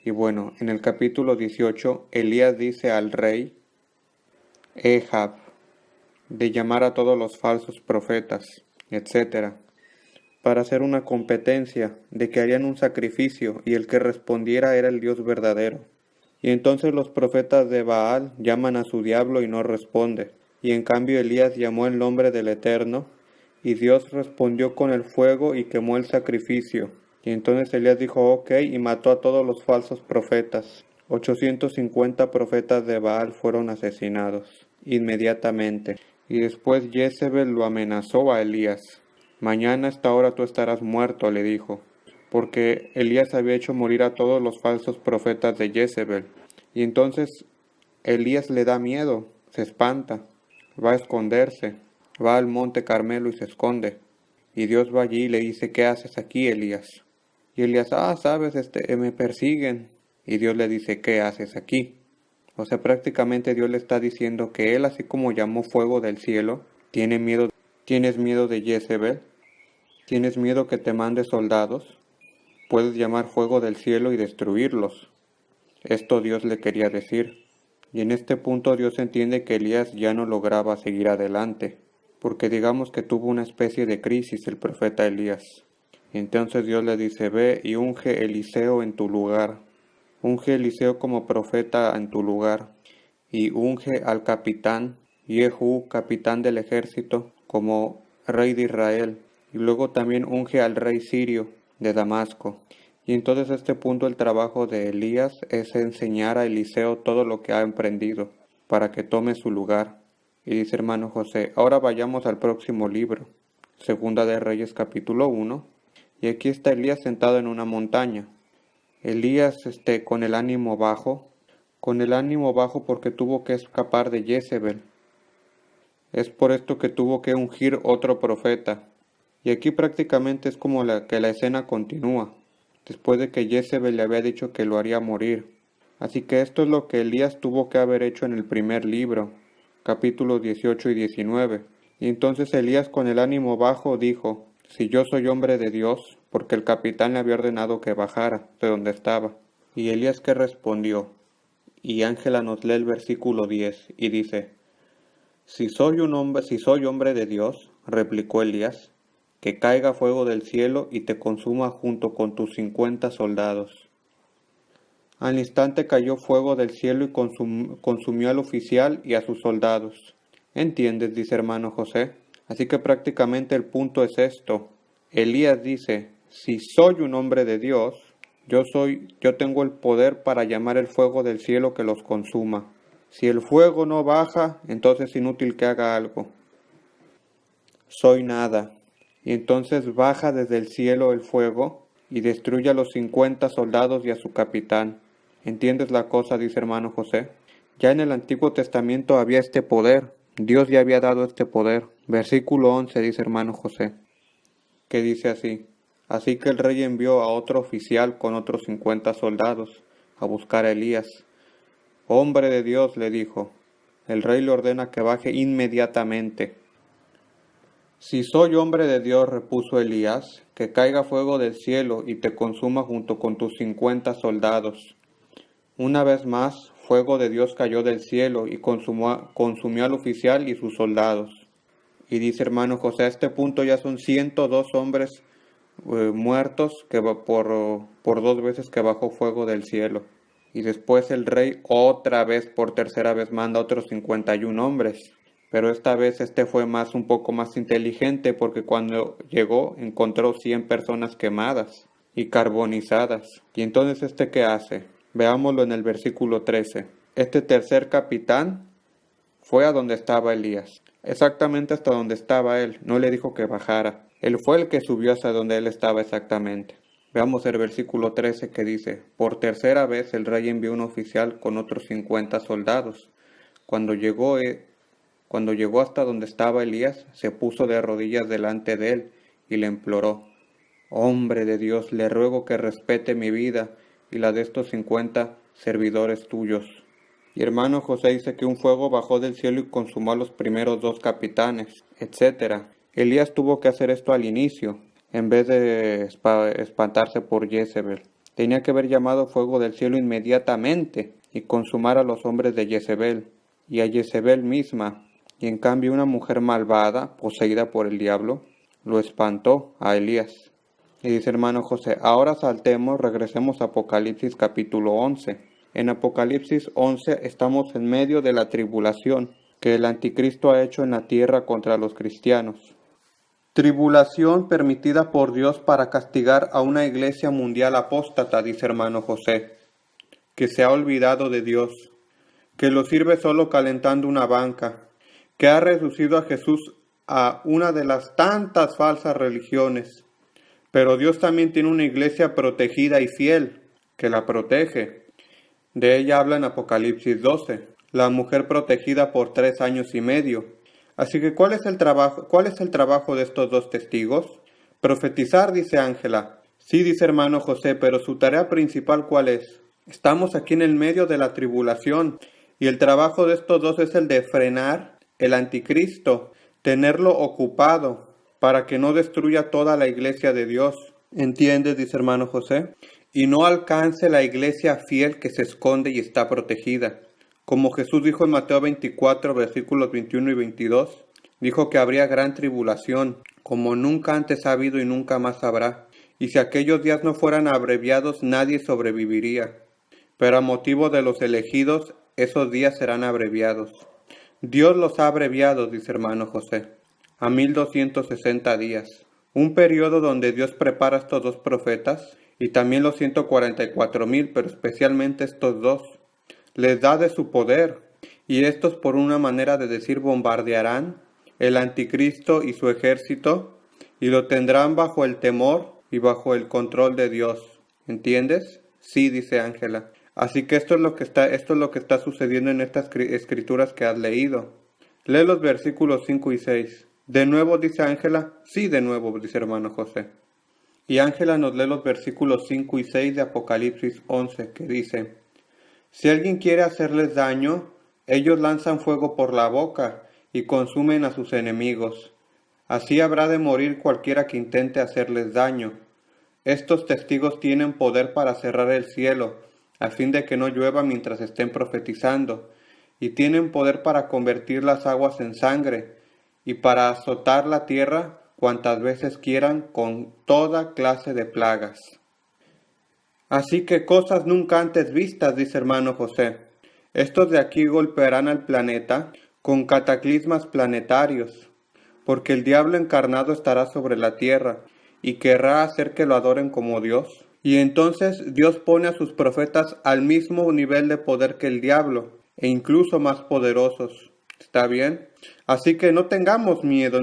Speaker 1: Y bueno, en el capítulo 18, Elías dice al rey Ehab de llamar a todos los falsos profetas, etc., para hacer una competencia de que harían un sacrificio y el que respondiera era el Dios verdadero. Y entonces los profetas de Baal llaman a su diablo y no responde. Y en cambio Elías llamó el nombre del Eterno y Dios respondió con el fuego y quemó el sacrificio. Y entonces Elías dijo ok y mató a todos los falsos profetas. 850 profetas de Baal fueron asesinados inmediatamente. Y después Jezebel lo amenazó a Elías. Mañana a esta hora tú estarás muerto, le dijo, porque Elías había hecho morir a todos los falsos profetas de Jezebel. Y entonces Elías le da miedo, se espanta, va a esconderse, va al monte Carmelo y se esconde. Y Dios va allí y le dice, ¿qué haces aquí, Elías? Y Elías, sabes, me persiguen. Y Dios le dice, ¿qué haces aquí? O sea, prácticamente Dios le está diciendo que él, así como llamó fuego del cielo, ¿tienes miedo de Jezebel? ¿Tienes miedo que te mande soldados? Puedes llamar fuego del cielo y destruirlos. Esto Dios le quería decir. Y en este punto Dios entiende que Elías ya no lograba seguir adelante, porque digamos que tuvo una especie de crisis el profeta Elías. Y entonces Dios le dice, ve y unge Eliseo en tu lugar. Unge Eliseo como profeta en tu lugar. Y unge al capitán Jehú, capitán del ejército, como rey de Israel. Y luego también unge al rey sirio de Damasco. Y entonces a este punto el trabajo de Elías es enseñar a Eliseo todo lo que ha emprendido para que tome su lugar. Y dice hermano José, ahora vayamos al próximo libro, Segunda de Reyes capítulo 1. Y aquí está Elías sentado en una montaña. Elías con el ánimo bajo, con el ánimo bajo porque tuvo que escapar de Jezebel. Es por esto que tuvo que ungir otro profeta. Y aquí prácticamente es como que la escena continúa, después de que Jezebel le había dicho que lo haría morir. Así que esto es lo que Elías tuvo que haber hecho en el primer libro, capítulos 18 y 19. Y entonces Elías con el ánimo bajo dijo, si yo soy hombre de Dios, porque el capitán le había ordenado que bajara de donde estaba. Y Elías que respondió, y Ángela nos lee el versículo 10 y dice, si soy hombre de Dios, replicó Elías, que caiga fuego del cielo y te consuma junto con tus 50 soldados. Al instante cayó fuego del cielo y consumió al oficial y a sus soldados. ¿Entiendes? Dice hermano José. Así que prácticamente el punto es esto. Elías dice, si soy un hombre de Dios, yo tengo el poder para llamar el fuego del cielo que los consuma. Si el fuego no baja, entonces es inútil que haga algo. Soy nada. Y entonces baja desde el cielo el fuego y destruye a los 50 soldados y a su capitán. ¿Entiendes la cosa? Dice hermano José. Ya en el Antiguo Testamento había este poder. Dios ya había dado este poder. Versículo 11 dice hermano José, que dice así. Así que el rey envió a otro oficial con otros 50 soldados a buscar a Elías. Hombre de Dios, le dijo, el rey le ordena que baje inmediatamente. Si soy hombre de Dios, repuso Elías, que caiga fuego del cielo y te consuma junto con tus 50 soldados. Una vez más, fuego de Dios cayó del cielo y consumió al oficial y sus soldados. Y dice hermano José, a este punto ya son 102 hombres muertos que por 2 veces que bajó fuego del cielo. Y después el rey otra vez, por tercera vez, manda otros 51 hombres. Pero esta vez fue un poco más inteligente porque cuando llegó encontró 100 personas quemadas y carbonizadas. Y entonces ¿qué hace? Veámoslo en el versículo 13. Este tercer capitán fue a donde estaba Elías. Exactamente hasta donde estaba él. No le dijo que bajara. Él fue el que subió hasta donde él estaba exactamente. Veamos el versículo 13 que dice, por tercera vez el rey envió un oficial con otros 50 soldados. Cuando llegó hasta donde estaba Elías, se puso de rodillas delante de él y le imploró, hombre de Dios, le ruego que respete mi vida y la de estos 50 servidores tuyos. Y hermano José dice que un fuego bajó del cielo y consumó a los primeros 2 capitanes, etc. Elías tuvo que hacer esto al inicio, en vez de espantarse por Jezebel. Tenía que haber llamado fuego del cielo inmediatamente y consumar a los hombres de Jezebel y a Jezebel misma. Y en cambio una mujer malvada, poseída por el diablo, lo espantó a Elías. Y dice hermano José, ahora regresemos a Apocalipsis capítulo 11. En Apocalipsis 11 estamos en medio de la tribulación que el anticristo ha hecho en la tierra contra los cristianos. Tribulación permitida por Dios para castigar a una iglesia mundial apóstata, dice hermano José, que se ha olvidado de Dios, que lo sirve solo calentando una banca, que ha reducido a Jesús a una de las tantas falsas religiones. Pero Dios también tiene una iglesia protegida y fiel, que la protege. De ella habla en Apocalipsis 12, la mujer protegida por 3 años y medio. Así que ¿cuál es el trabajo de estos 2 testigos? Profetizar, dice Ángela. Sí, dice hermano José, pero su tarea principal ¿cuál es? Estamos aquí en el medio de la tribulación y el trabajo de estos 2 es el de frenar el anticristo, tenerlo ocupado para que no destruya toda la iglesia de Dios. ¿Entiendes? Dice hermano José. Y no alcance la iglesia fiel que se esconde y está protegida. Como Jesús dijo en Mateo 24, versículos 21 y 22, dijo que habría gran tribulación, como nunca antes ha habido y nunca más habrá. Y si aquellos días no fueran abreviados, nadie sobreviviría. Pero a motivo de los elegidos, esos días serán abreviados. Dios los ha abreviado, dice hermano José, a 1260 días. Un periodo donde Dios prepara a estos 2 profetas y también los 144,000, pero especialmente estos 2. Les da de su poder, y estos por una manera de decir bombardearán el anticristo y su ejército, y lo tendrán bajo el temor y bajo el control de Dios. ¿Entiendes? Sí, dice Ángela. Así que esto es lo que está sucediendo en estas escrituras que has leído. Lee los versículos 5 y 6. ¿De nuevo dice Ángela? Sí, de nuevo, dice hermano José. Y Ángela nos lee los versículos 5 y 6 de Apocalipsis 11, que dice: si alguien quiere hacerles daño, ellos lanzan fuego por la boca y consumen a sus enemigos. Así habrá de morir cualquiera que intente hacerles daño. Estos testigos tienen poder para cerrar el cielo, a fin de que no llueva mientras estén profetizando, y tienen poder para convertir las aguas en sangre, y para azotar la tierra cuantas veces quieran con toda clase de plagas. Así que cosas nunca antes vistas, dice hermano José. Estos de aquí golpearán al planeta con cataclismas planetarios, porque el diablo encarnado estará sobre la tierra y querrá hacer que lo adoren como Dios. Y entonces Dios pone a sus profetas al mismo nivel de poder que el diablo, e incluso más poderosos. ¿Está bien? Así que no tengamos miedo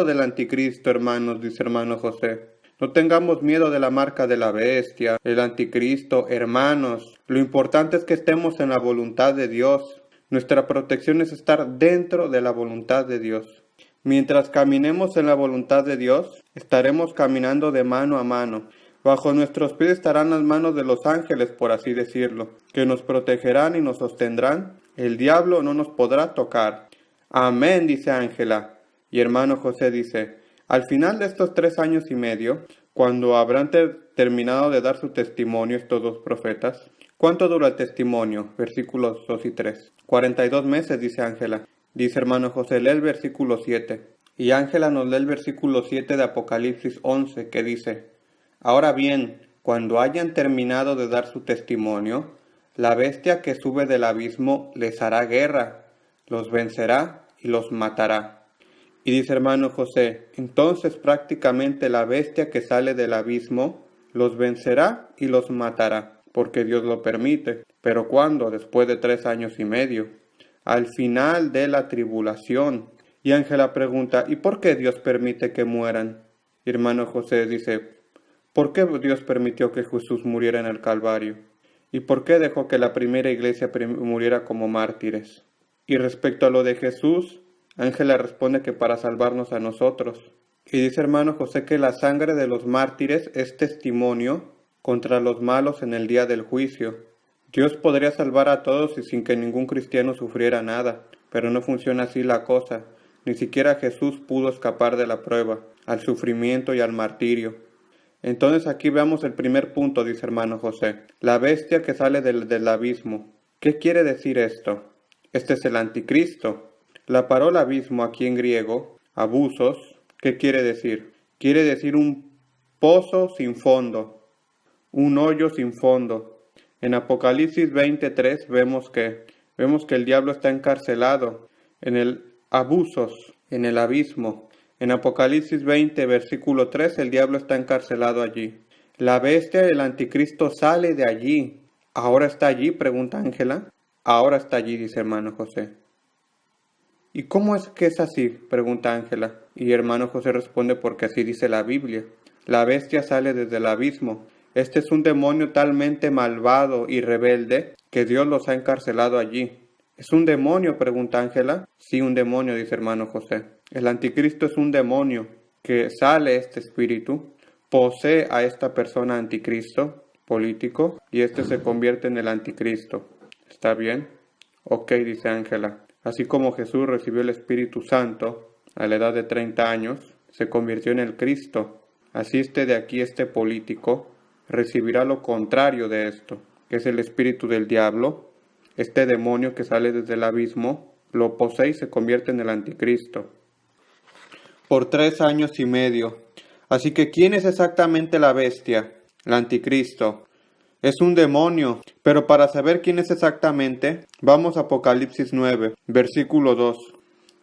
Speaker 1: del anticristo, hermanos, dice hermano José. No tengamos miedo de la marca de la bestia, el anticristo, hermanos. Lo importante es que estemos en la voluntad de Dios. Nuestra protección es estar dentro de la voluntad de Dios. Mientras caminemos en la voluntad de Dios, estaremos caminando de mano a mano. Bajo nuestros pies estarán las manos de los ángeles, por así decirlo, que nos protegerán y nos sostendrán. El diablo no nos podrá tocar. Amén, dice Ángela. Y hermano José dice: al final de estos 3 años y medio, cuando habrán terminado de dar su testimonio estos dos profetas, ¿cuánto dura el testimonio? Versículos 2 y 3. 42 meses, dice Ángela. Dice hermano José, lee el versículo 7. Y Ángela nos lee el versículo 7 de Apocalipsis 11, que dice: ahora bien, cuando hayan terminado de dar su testimonio, la bestia que sube del abismo les hará guerra, los vencerá y los matará. Y dice hermano José, entonces prácticamente la bestia que sale del abismo los vencerá y los matará, porque Dios lo permite. ¿Pero cuándo? Después de 3 años y medio, al final de la tribulación. Y Ángela pregunta, ¿y por qué Dios permite que mueran? Y hermano José dice, ¿por qué Dios permitió que Jesús muriera en el Calvario? ¿Y por qué dejó que la primera iglesia muriera como mártires? Y respecto a lo de Jesús, Ángela responde que para salvarnos a nosotros. Y dice hermano José que la sangre de los mártires es testimonio contra los malos en el día del juicio. Dios podría salvar a todos y sin que ningún cristiano sufriera nada, pero no funciona así la cosa. Ni siquiera Jesús pudo escapar de la prueba, al sufrimiento y al martirio. Entonces aquí veamos el primer punto, dice hermano José. La bestia que sale del abismo. ¿Qué quiere decir esto? Este es el anticristo. La palabra abismo aquí en griego, abusos, ¿qué quiere decir? Quiere decir un pozo sin fondo, un hoyo sin fondo. En Apocalipsis 23 vemos que el diablo está encarcelado en el abusos, en el abismo. En Apocalipsis 20, versículo 3, el diablo está encarcelado allí. La bestia del anticristo sale de allí. ¿Ahora está allí?, pregunta Ángela. Ahora está allí, dice hermano José. ¿Y cómo es que es así?, pregunta Ángela. Y hermano José responde, porque así dice la Biblia. La bestia sale desde el abismo. Este es un demonio talmente malvado y rebelde que Dios los ha encarcelado allí. ¿Es un demonio?, pregunta Ángela. Sí, un demonio, dice hermano José. El anticristo es un demonio que sale este espíritu, posee a esta persona anticristo político y este se convierte en el anticristo. ¿Está bien? Ok, dice Ángela. Así como Jesús recibió el Espíritu Santo a la edad de 30 años, se convirtió en el Cristo. Así de aquí este político recibirá lo contrario de esto, que es el espíritu del diablo. Este demonio que sale desde el abismo lo posee y se convierte en el anticristo. Por 3 años y medio. Así que ¿quién es exactamente la bestia? El anticristo. Es un demonio, pero para saber quién es exactamente, vamos a Apocalipsis 9, versículo 2,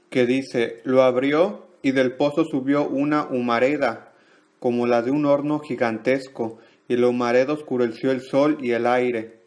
Speaker 1: que dice, lo abrió y del pozo subió una humareda, como la de un horno gigantesco, y la humareda oscureció el sol y el aire.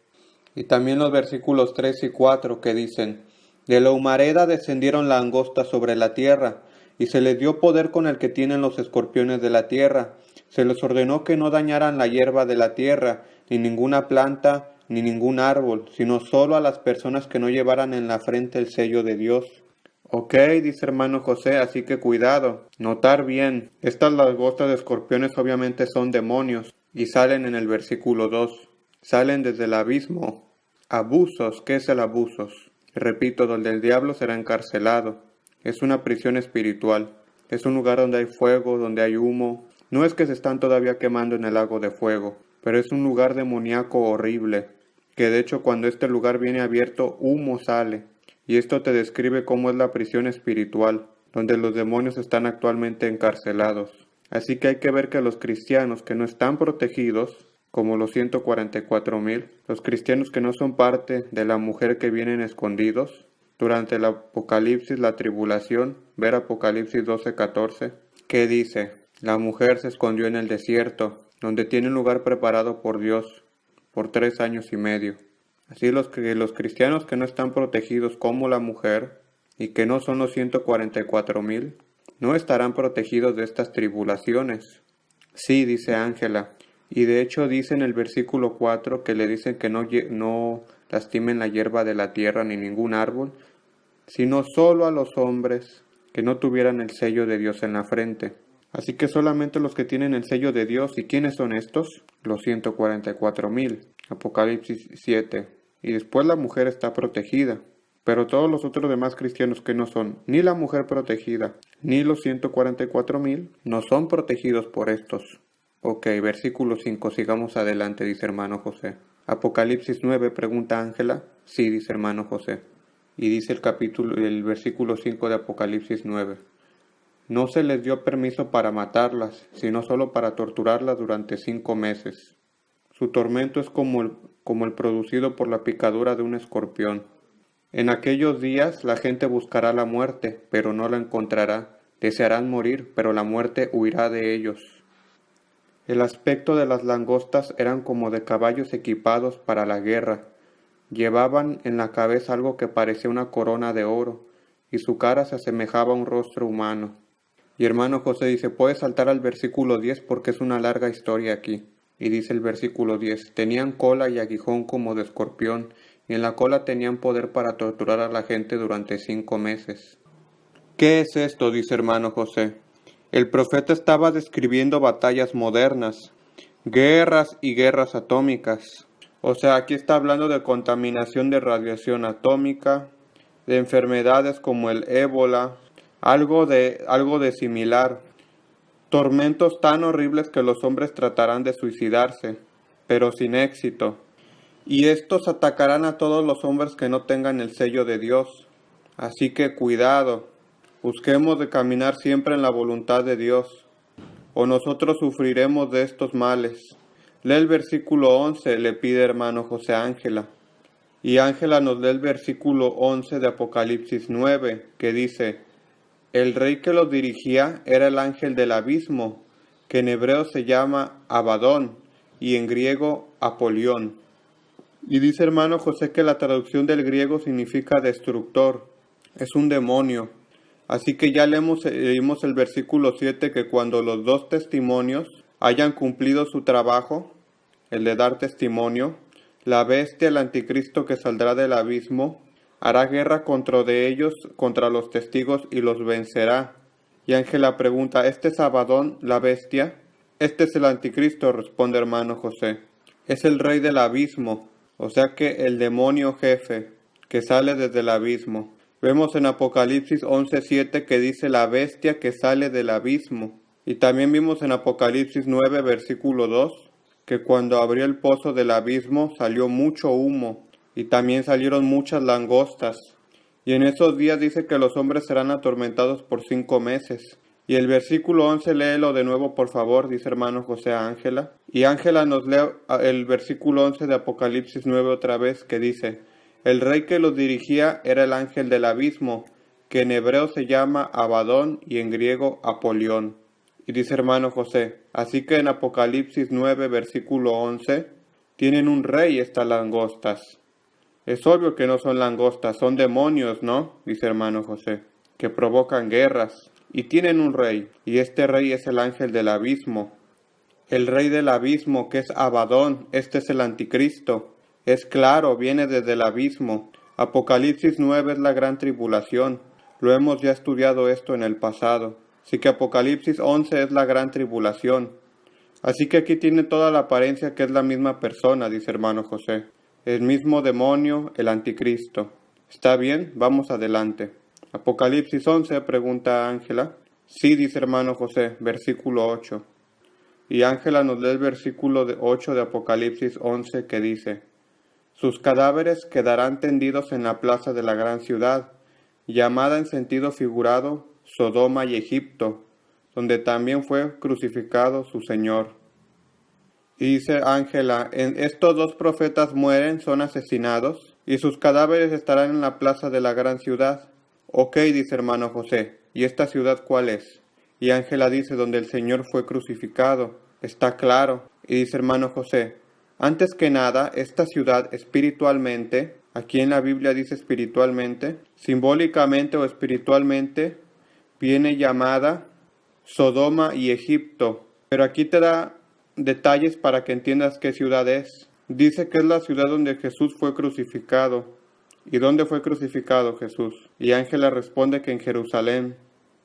Speaker 1: Y también los versículos 3 y 4 que dicen, de la humareda descendieron langostas sobre la tierra, y se les dio poder con el que tienen los escorpiones de la tierra. Se les ordenó que no dañaran la hierba de la tierra, ni ninguna planta ni ningún árbol, sino solo a las personas que no llevaran en la frente el sello de Dios. Ok, dice hermano José, así que cuidado. Notar bien, estas langostas de escorpiones obviamente son demonios y salen en el versículo 2. Salen desde el abismo. Abusos, ¿qué es el abusos? Repito, donde el diablo será encarcelado. Es una prisión espiritual. Es un lugar donde hay fuego, donde hay humo. No es que se están todavía quemando en el lago de fuego, pero es un lugar demoníaco horrible, que de hecho cuando este lugar viene abierto, humo sale. Y esto te describe cómo es la prisión espiritual, donde los demonios están actualmente encarcelados. Así que hay que ver que los cristianos que no están protegidos, como los 144,000, los cristianos que no son parte de la mujer que vienen escondidos, durante el Apocalipsis, la tribulación, ver Apocalipsis 12:14, que dice, la mujer se escondió en el desierto, donde tiene un lugar preparado por Dios, por 3 años y medio. Así los cristianos que no están protegidos como la mujer, y que no son los 144,000, no estarán protegidos de estas tribulaciones. Sí, dice Ángela, y de hecho dice en el versículo 4 que le dicen que no lastimen la hierba de la tierra ni ningún árbol, sino solo a los hombres que no tuvieran el sello de Dios en la frente. Así que solamente los que tienen el sello de Dios. ¿Y quiénes son estos? Los 144,000. Apocalipsis 7. Y después la mujer está protegida. Pero todos los otros demás cristianos que no son ni la mujer protegida, ni los 144,000, no son protegidos por estos. Ok, versículo 5, sigamos adelante, dice hermano José. Apocalipsis 9, pregunta Ángela. Sí, dice hermano José. Y dice el versículo 5 de Apocalipsis 9. No se les dio permiso para matarlas, sino solo para torturarlas durante 5 meses. Su tormento es como el producido por la picadura de un escorpión. En aquellos días la gente buscará la muerte, pero no la encontrará. Desearán morir, pero la muerte huirá de ellos. El aspecto de las langostas eran como de caballos equipados para la guerra. Llevaban en la cabeza algo que parecía una corona de oro, y su cara se asemejaba a un rostro humano. Y hermano José dice, puedes saltar al versículo 10 porque es una larga historia aquí. Y dice el versículo 10, tenían cola y aguijón como de escorpión, y en la cola tenían poder para torturar a la gente durante 5 meses. ¿Qué es esto? Dice hermano José. El profeta estaba describiendo batallas modernas, guerras y guerras atómicas. O sea, aquí está hablando de contaminación de radiación atómica, de enfermedades como el ébola, algo de similar. Tormentos tan horribles que los hombres tratarán de suicidarse, pero sin éxito. Y estos atacarán a todos los hombres que no tengan el sello de Dios. Así que cuidado, busquemos de caminar siempre en la voluntad de Dios, o nosotros sufriremos de estos males. Lee el versículo 11, le pide hermano José Ángela. Y Ángela nos lee el versículo 11 de Apocalipsis 9, que dice, el rey que los dirigía era el ángel del abismo, que en hebreo se llama Abadón y en griego Apolión. Y dice hermano José que la traducción del griego significa destructor, es un demonio. Así que ya leímos el versículo 7 que cuando los 2 testimonios hayan cumplido su trabajo, el de dar testimonio, la bestia, el anticristo que saldrá del abismo, hará guerra contra los testigos y los vencerá. Y Ángela pregunta, ¿este es Abadón, la bestia? Este es el anticristo, responde hermano José. Es el rey del abismo, o sea que el demonio jefe que sale desde el abismo. Vemos en Apocalipsis 11:7 que dice la bestia que sale del abismo. Y también vimos en Apocalipsis 9, versículo 2, que cuando abrió el pozo del abismo salió mucho humo, y también salieron muchas langostas. Y en esos días dice que los hombres serán atormentados por 5 meses. Y el versículo 11, léelo de nuevo por favor, dice hermano José a Ángela. Y Ángela nos lee el versículo 11 de Apocalipsis 9 otra vez, que dice, el rey que los dirigía era el ángel del abismo, que en hebreo se llama Abadón y en griego Apolión. Y dice hermano José, así que en Apocalipsis 9, versículo 11, tienen un rey estas langostas. Es obvio que no son langostas, son demonios, ¿no? Dice hermano José, que provocan guerras. Y tienen un rey, y este rey es el ángel del abismo. El rey del abismo, que es Abadón, este es el anticristo. Es claro, viene desde el abismo. Apocalipsis 9 es la gran tribulación. Lo hemos ya estudiado esto en el pasado. Así que Apocalipsis 11 es la gran tribulación. Así que aquí tiene toda la apariencia que es la misma persona, dice hermano José. El mismo demonio, el anticristo. ¿Está bien? Vamos adelante. Apocalipsis 11, pregunta Ángela. Sí, dice hermano José, versículo 8. Y Ángela nos lee el versículo 8 de Apocalipsis 11 que dice: Sus cadáveres quedarán tendidos en la plaza de la gran ciudad, llamada en sentido figurado Sodoma y Egipto, donde también fue crucificado su Señor. Y dice Ángela, estos dos profetas mueren, son asesinados, y sus cadáveres estarán en la plaza de la gran ciudad. Ok, dice hermano José, ¿y esta ciudad cuál es? Y Ángela dice, donde el Señor fue crucificado. Está claro. Y dice hermano José, antes que nada, esta ciudad espiritualmente, aquí en la Biblia dice espiritualmente, simbólicamente o espiritualmente, viene llamada Sodoma y Egipto. Pero aquí te da detalles para que entiendas qué ciudad es. Dice que es la ciudad donde Jesús fue crucificado. ¿Y dónde fue crucificado Jesús? Y Ángela responde que en Jerusalén.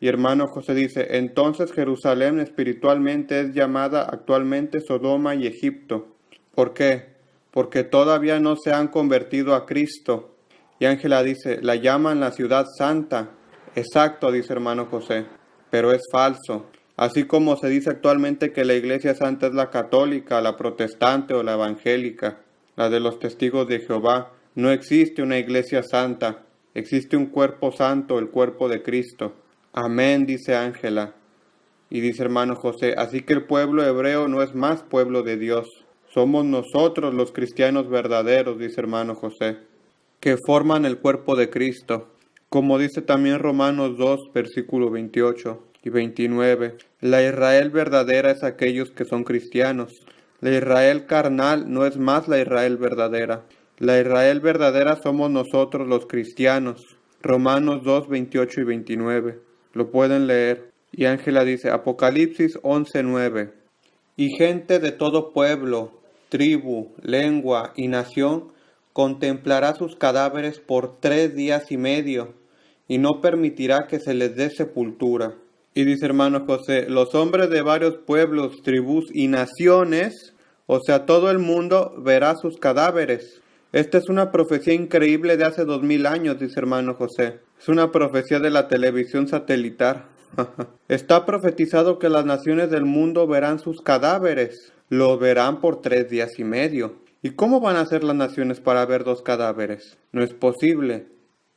Speaker 1: Y hermano José dice, entonces Jerusalén espiritualmente es llamada actualmente Sodoma y Egipto. ¿Por qué? Porque todavía no se han convertido a Cristo. Y Ángela dice, la llaman la ciudad santa. Exacto, dice hermano José, pero es falso. Así como se dice actualmente que la iglesia santa es la católica, la protestante o la evangélica, la de los testigos de Jehová, no existe una iglesia santa, existe un cuerpo santo, el cuerpo de Cristo. Amén, dice Ángela. Y dice hermano José, así que el pueblo hebreo no es más pueblo de Dios. Somos nosotros los cristianos verdaderos, dice hermano José, que forman el cuerpo de Cristo. Como dice también Romanos 2, versículo 28 y 29, la Israel verdadera es aquellos que son cristianos. La Israel carnal no es más la Israel verdadera. La Israel verdadera somos nosotros los cristianos. Romanos 2, 28 y 29. Lo pueden leer. Y Ángela dice, Apocalipsis 11, 9. Y gente de todo pueblo, tribu, lengua y nación contemplará sus cadáveres por 3 días y medio, y no permitirá que se les dé sepultura. Y dice hermano José, los hombres de varios pueblos, tribus y naciones, o sea, todo el mundo verá sus cadáveres. Esta es una profecía increíble de hace 2000 años, dice hermano José. Es una profecía de la televisión satelital. Está profetizado que las naciones del mundo verán sus cadáveres. Los verán por 3 días y medio. ¿Y cómo van a ser las naciones para ver 2 cadáveres? No es posible.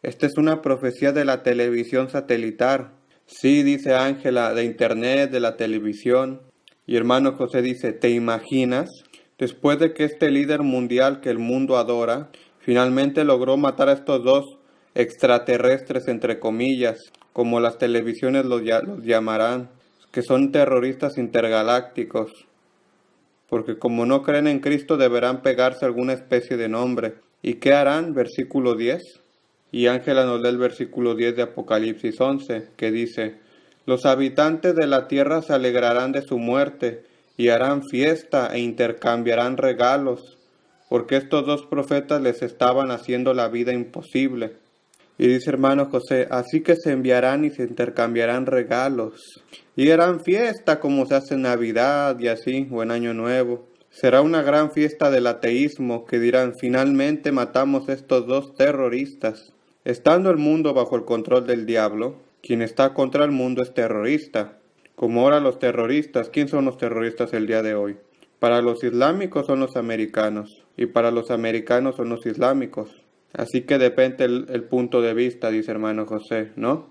Speaker 1: Esta es una profecía de la televisión satelital. Sí, dice Ángela, de internet, de la televisión. Y hermano José dice, ¿te imaginas? Después de que este líder mundial que el mundo adora, finalmente logró matar a estos 2 extraterrestres, entre comillas, como las televisiones los llamarán, que son terroristas intergalácticos, porque como no creen en Cristo deberán pegarse alguna especie de nombre. ¿Y qué harán? Versículo 10. Y Ángela nos lee el versículo 10 de Apocalipsis 11, que dice, los habitantes de la tierra se alegrarán de su muerte, y harán fiesta e intercambiarán regalos, porque estos 2 profetas les estaban haciendo la vida imposible. Y dice hermano José, así que se enviarán y se intercambiarán regalos, y harán fiesta como se hace en Navidad y así, o en Año Nuevo. Será una gran fiesta del ateísmo, que dirán, finalmente matamos a estos 2 terroristas. Estando el mundo bajo el control del diablo, quien está contra el mundo es terrorista. Como ahora los terroristas, ¿quién son los terroristas el día de hoy? Para los islámicos son los americanos, y para los americanos son los islámicos. Así que depende el punto de vista, dice hermano José, ¿no?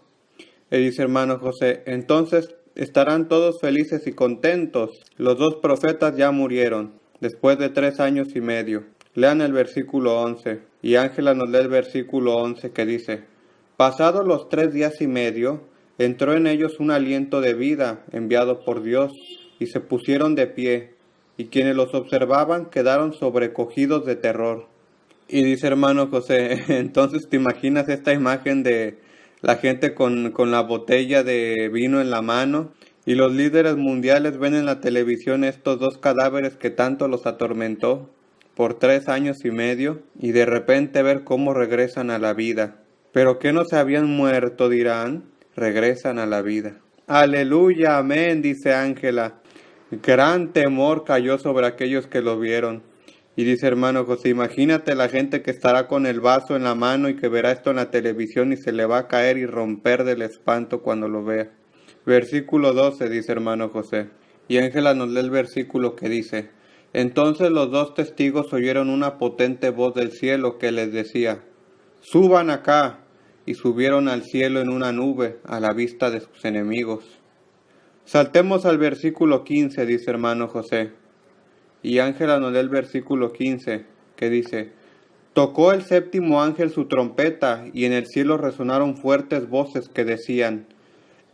Speaker 1: Y dice hermano José, entonces estarán todos felices y contentos. Los 2 profetas ya murieron, después de 3 años y medio. Lean el versículo 11, y Ángela nos lee el versículo 11 que dice, pasados los 3 días y medio, entró en ellos un aliento de vida enviado por Dios, y se pusieron de pie, y quienes los observaban quedaron sobrecogidos de terror. Y dice hermano José, entonces te imaginas esta imagen de la gente con la botella de vino en la mano, y los líderes mundiales ven en la televisión estos 2 cadáveres que tanto los atormentó. por 3 años y medio y de repente ver cómo regresan a la vida. Pero que no se habían muerto, dirán, regresan a la vida. Aleluya, amén, dice Ángela. Gran temor cayó sobre aquellos que lo vieron. Y dice hermano José, imagínate la gente que estará con el vaso en la mano y que verá esto en la televisión y se le va a caer y romper del espanto cuando lo vea. Versículo 12 dice hermano José. Y Ángela nos lee el versículo que dice: Entonces los dos testigos oyeron una potente voz del cielo que les decía: Suban acá. Y subieron al cielo en una nube a la vista de sus enemigos. Saltemos al versículo 15, dice hermano José. Y Ángela nos lee el versículo 15, que dice: Tocó el séptimo ángel su trompeta, y en el cielo resonaron fuertes voces que decían: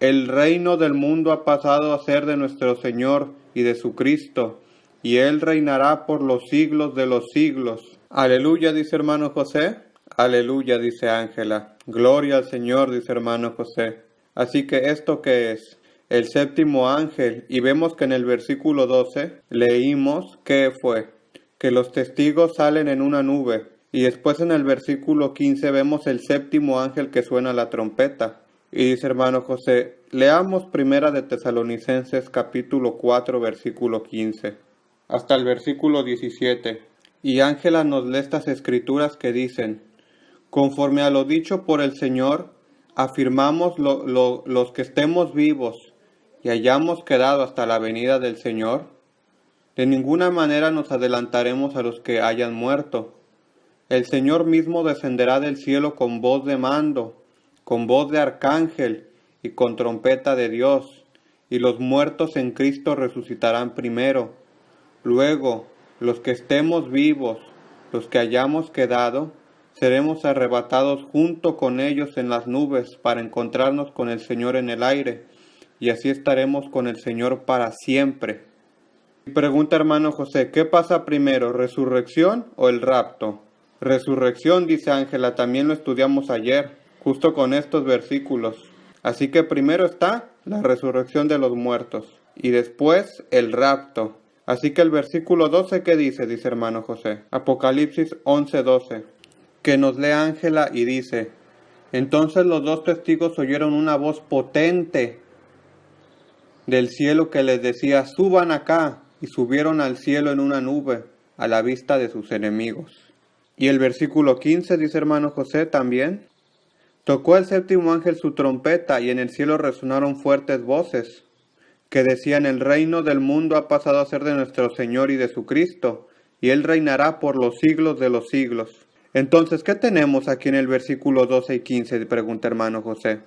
Speaker 1: El reino del mundo ha pasado a ser de nuestro Señor y de su Cristo, y Él reinará por los siglos de los siglos. Aleluya, dice hermano José. Aleluya, dice Ángela. Gloria al Señor, dice hermano José. Así que ¿esto qué es? El séptimo ángel, y vemos que en el versículo 12 leímos ¿qué fue? Que los testigos salen en una nube, y después en el versículo 15 vemos el séptimo ángel que suena la trompeta. Y dice hermano José, leamos primera de Tesalonicenses capítulo 4 versículo 15 hasta el versículo 17. Y Ángela nos lee estas escrituras que dicen: Conforme a lo dicho por el Señor, afirmamos los que estemos vivos y hayamos quedado hasta la venida del Señor, de ninguna manera nos adelantaremos a los que hayan muerto. El Señor mismo descenderá del cielo con voz de mando, con voz de arcángel y con trompeta de Dios, y los muertos en Cristo resucitarán primero. Luego, los que estemos vivos, los que hayamos quedado, seremos arrebatados junto con ellos en las nubes para encontrarnos con el Señor en el aire, y así estaremos con el Señor para siempre. Y pregunta hermano José, ¿qué pasa primero, resurrección o el rapto? Resurrección, dice Ángela, también lo estudiamos ayer, justo con estos versículos. Así que primero está la resurrección de los muertos, y después el rapto. Así que el versículo 12, ¿qué dice? Dice hermano José. Apocalipsis 11:12. Que nos lee Ángela y dice: Entonces los dos testigos oyeron una voz potente del cielo que les decía: Suban acá, y subieron al cielo en una nube, a la vista de sus enemigos. Y el versículo 15 dice hermano José también: Tocó el séptimo ángel su trompeta, y en el cielo resonaron fuertes voces, que decían: El reino del mundo ha pasado a ser de nuestro Señor y de su Cristo, y Él reinará por los siglos de los siglos. Entonces, ¿qué tenemos aquí en el versículo 12 y 15? Pregunta hermano José.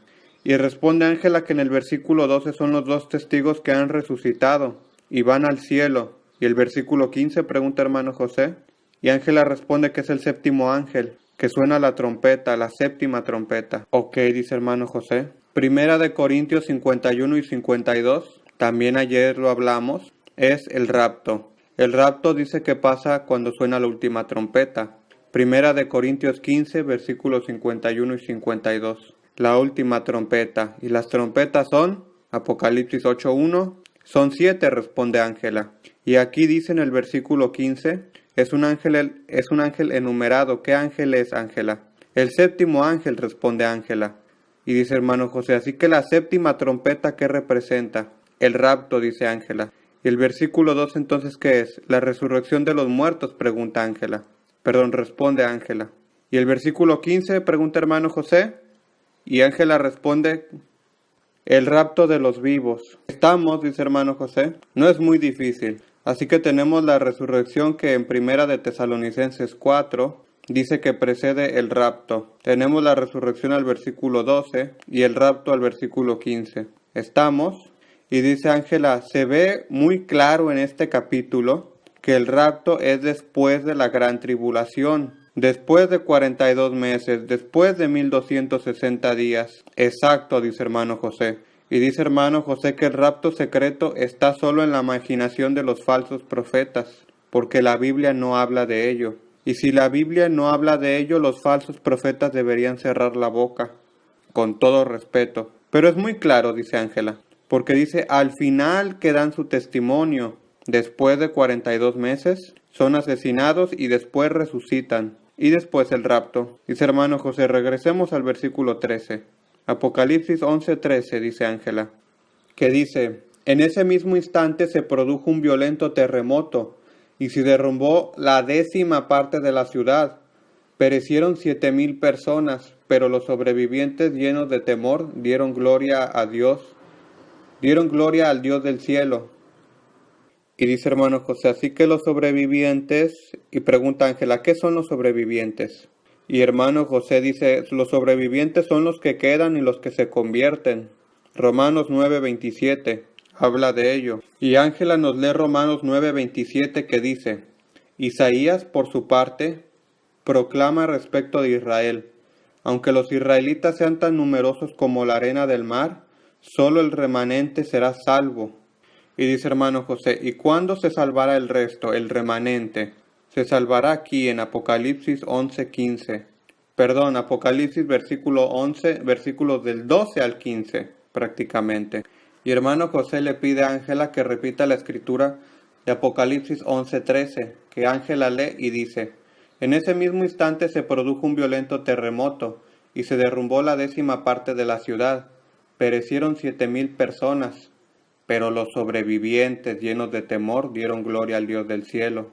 Speaker 1: Y responde Ángela que en el versículo 12 son los dos testigos que han resucitado y van al cielo. Y el versículo 15 pregunta hermano José. Y Ángela responde que es el séptimo ángel, que suena la trompeta, la séptima trompeta. Ok, dice hermano José. Primera de Corintios 51 y 52, también ayer lo hablamos, es el rapto. El rapto dice que pasa cuando suena la última trompeta. Primera de Corintios 15, versículos 51 y 52. La última trompeta. Y las trompetas son, Apocalipsis 8:1, son 7, responde Ángela. Y aquí dice en el versículo 15, es un ángel enumerado. ¿Qué ángel es, Ángela? El séptimo ángel, responde Ángela. Y dice hermano José, así que la séptima trompeta, ¿qué representa? El rapto, dice Ángela. Y el versículo 2, entonces, ¿qué es? La resurrección de los muertos, pregunta Ángela. Responde Ángela. Y el versículo 15, pregunta hermano José, y Ángela responde: el rapto de los vivos. Estamos, dice hermano José, no es muy difícil. Así que tenemos la resurrección que en primera de Tesalonicenses 4 dice que precede el rapto. Tenemos la resurrección al versículo 12 y el rapto al versículo 15. Estamos, y dice Ángela, se ve muy claro en este capítulo que el rapto es después de la gran tribulación, después de 42 meses, después de 1260 días. Exacto, dice hermano José. Y dice hermano José que el rapto secreto está solo en la imaginación de los falsos profetas, porque la Biblia no habla de ello. Y si la Biblia no habla de ello, los falsos profetas deberían cerrar la boca, con todo respeto. Pero es muy claro, dice Ángela, porque dice, al final que dan su testimonio, Después de 42 meses, son asesinados y después resucitan. Y después el rapto. Dice hermano José, regresemos al versículo 13. Apocalipsis 11:13, dice Ángela, que dice: en ese mismo instante se produjo un violento terremoto, y se derrumbó la 10ª parte de la ciudad. Perecieron 7,000 personas, pero los sobrevivientes, llenos de temor, dieron gloria a Dios, dieron gloria al Dios del cielo. Y dice hermano José, así que los sobrevivientes, y pregunta Ángela, ¿qué son los sobrevivientes? Y hermano José dice, los sobrevivientes son los que quedan y los que se convierten. Romanos 9:27 habla de ello. Y Ángela nos lee Romanos 9:27 que dice: Isaías, por su parte, proclama respecto de Israel: aunque los israelitas sean tan numerosos como la arena del mar, solo el remanente será salvo. Y dice hermano José, ¿y cuándo se salvará el resto, el remanente? Se salvará aquí en Apocalipsis 11:15. Perdón, Apocalipsis versículo 11, versículos del 12 al 15, prácticamente. Y hermano José le pide a Ángela que repita la escritura de Apocalipsis 11:13, que Ángela lee y dice: en ese mismo instante se produjo un violento terremoto, y se derrumbó la 10ª parte de la ciudad. Perecieron 7,000 personas, pero los sobrevivientes, llenos de temor, dieron gloria al Dios del cielo.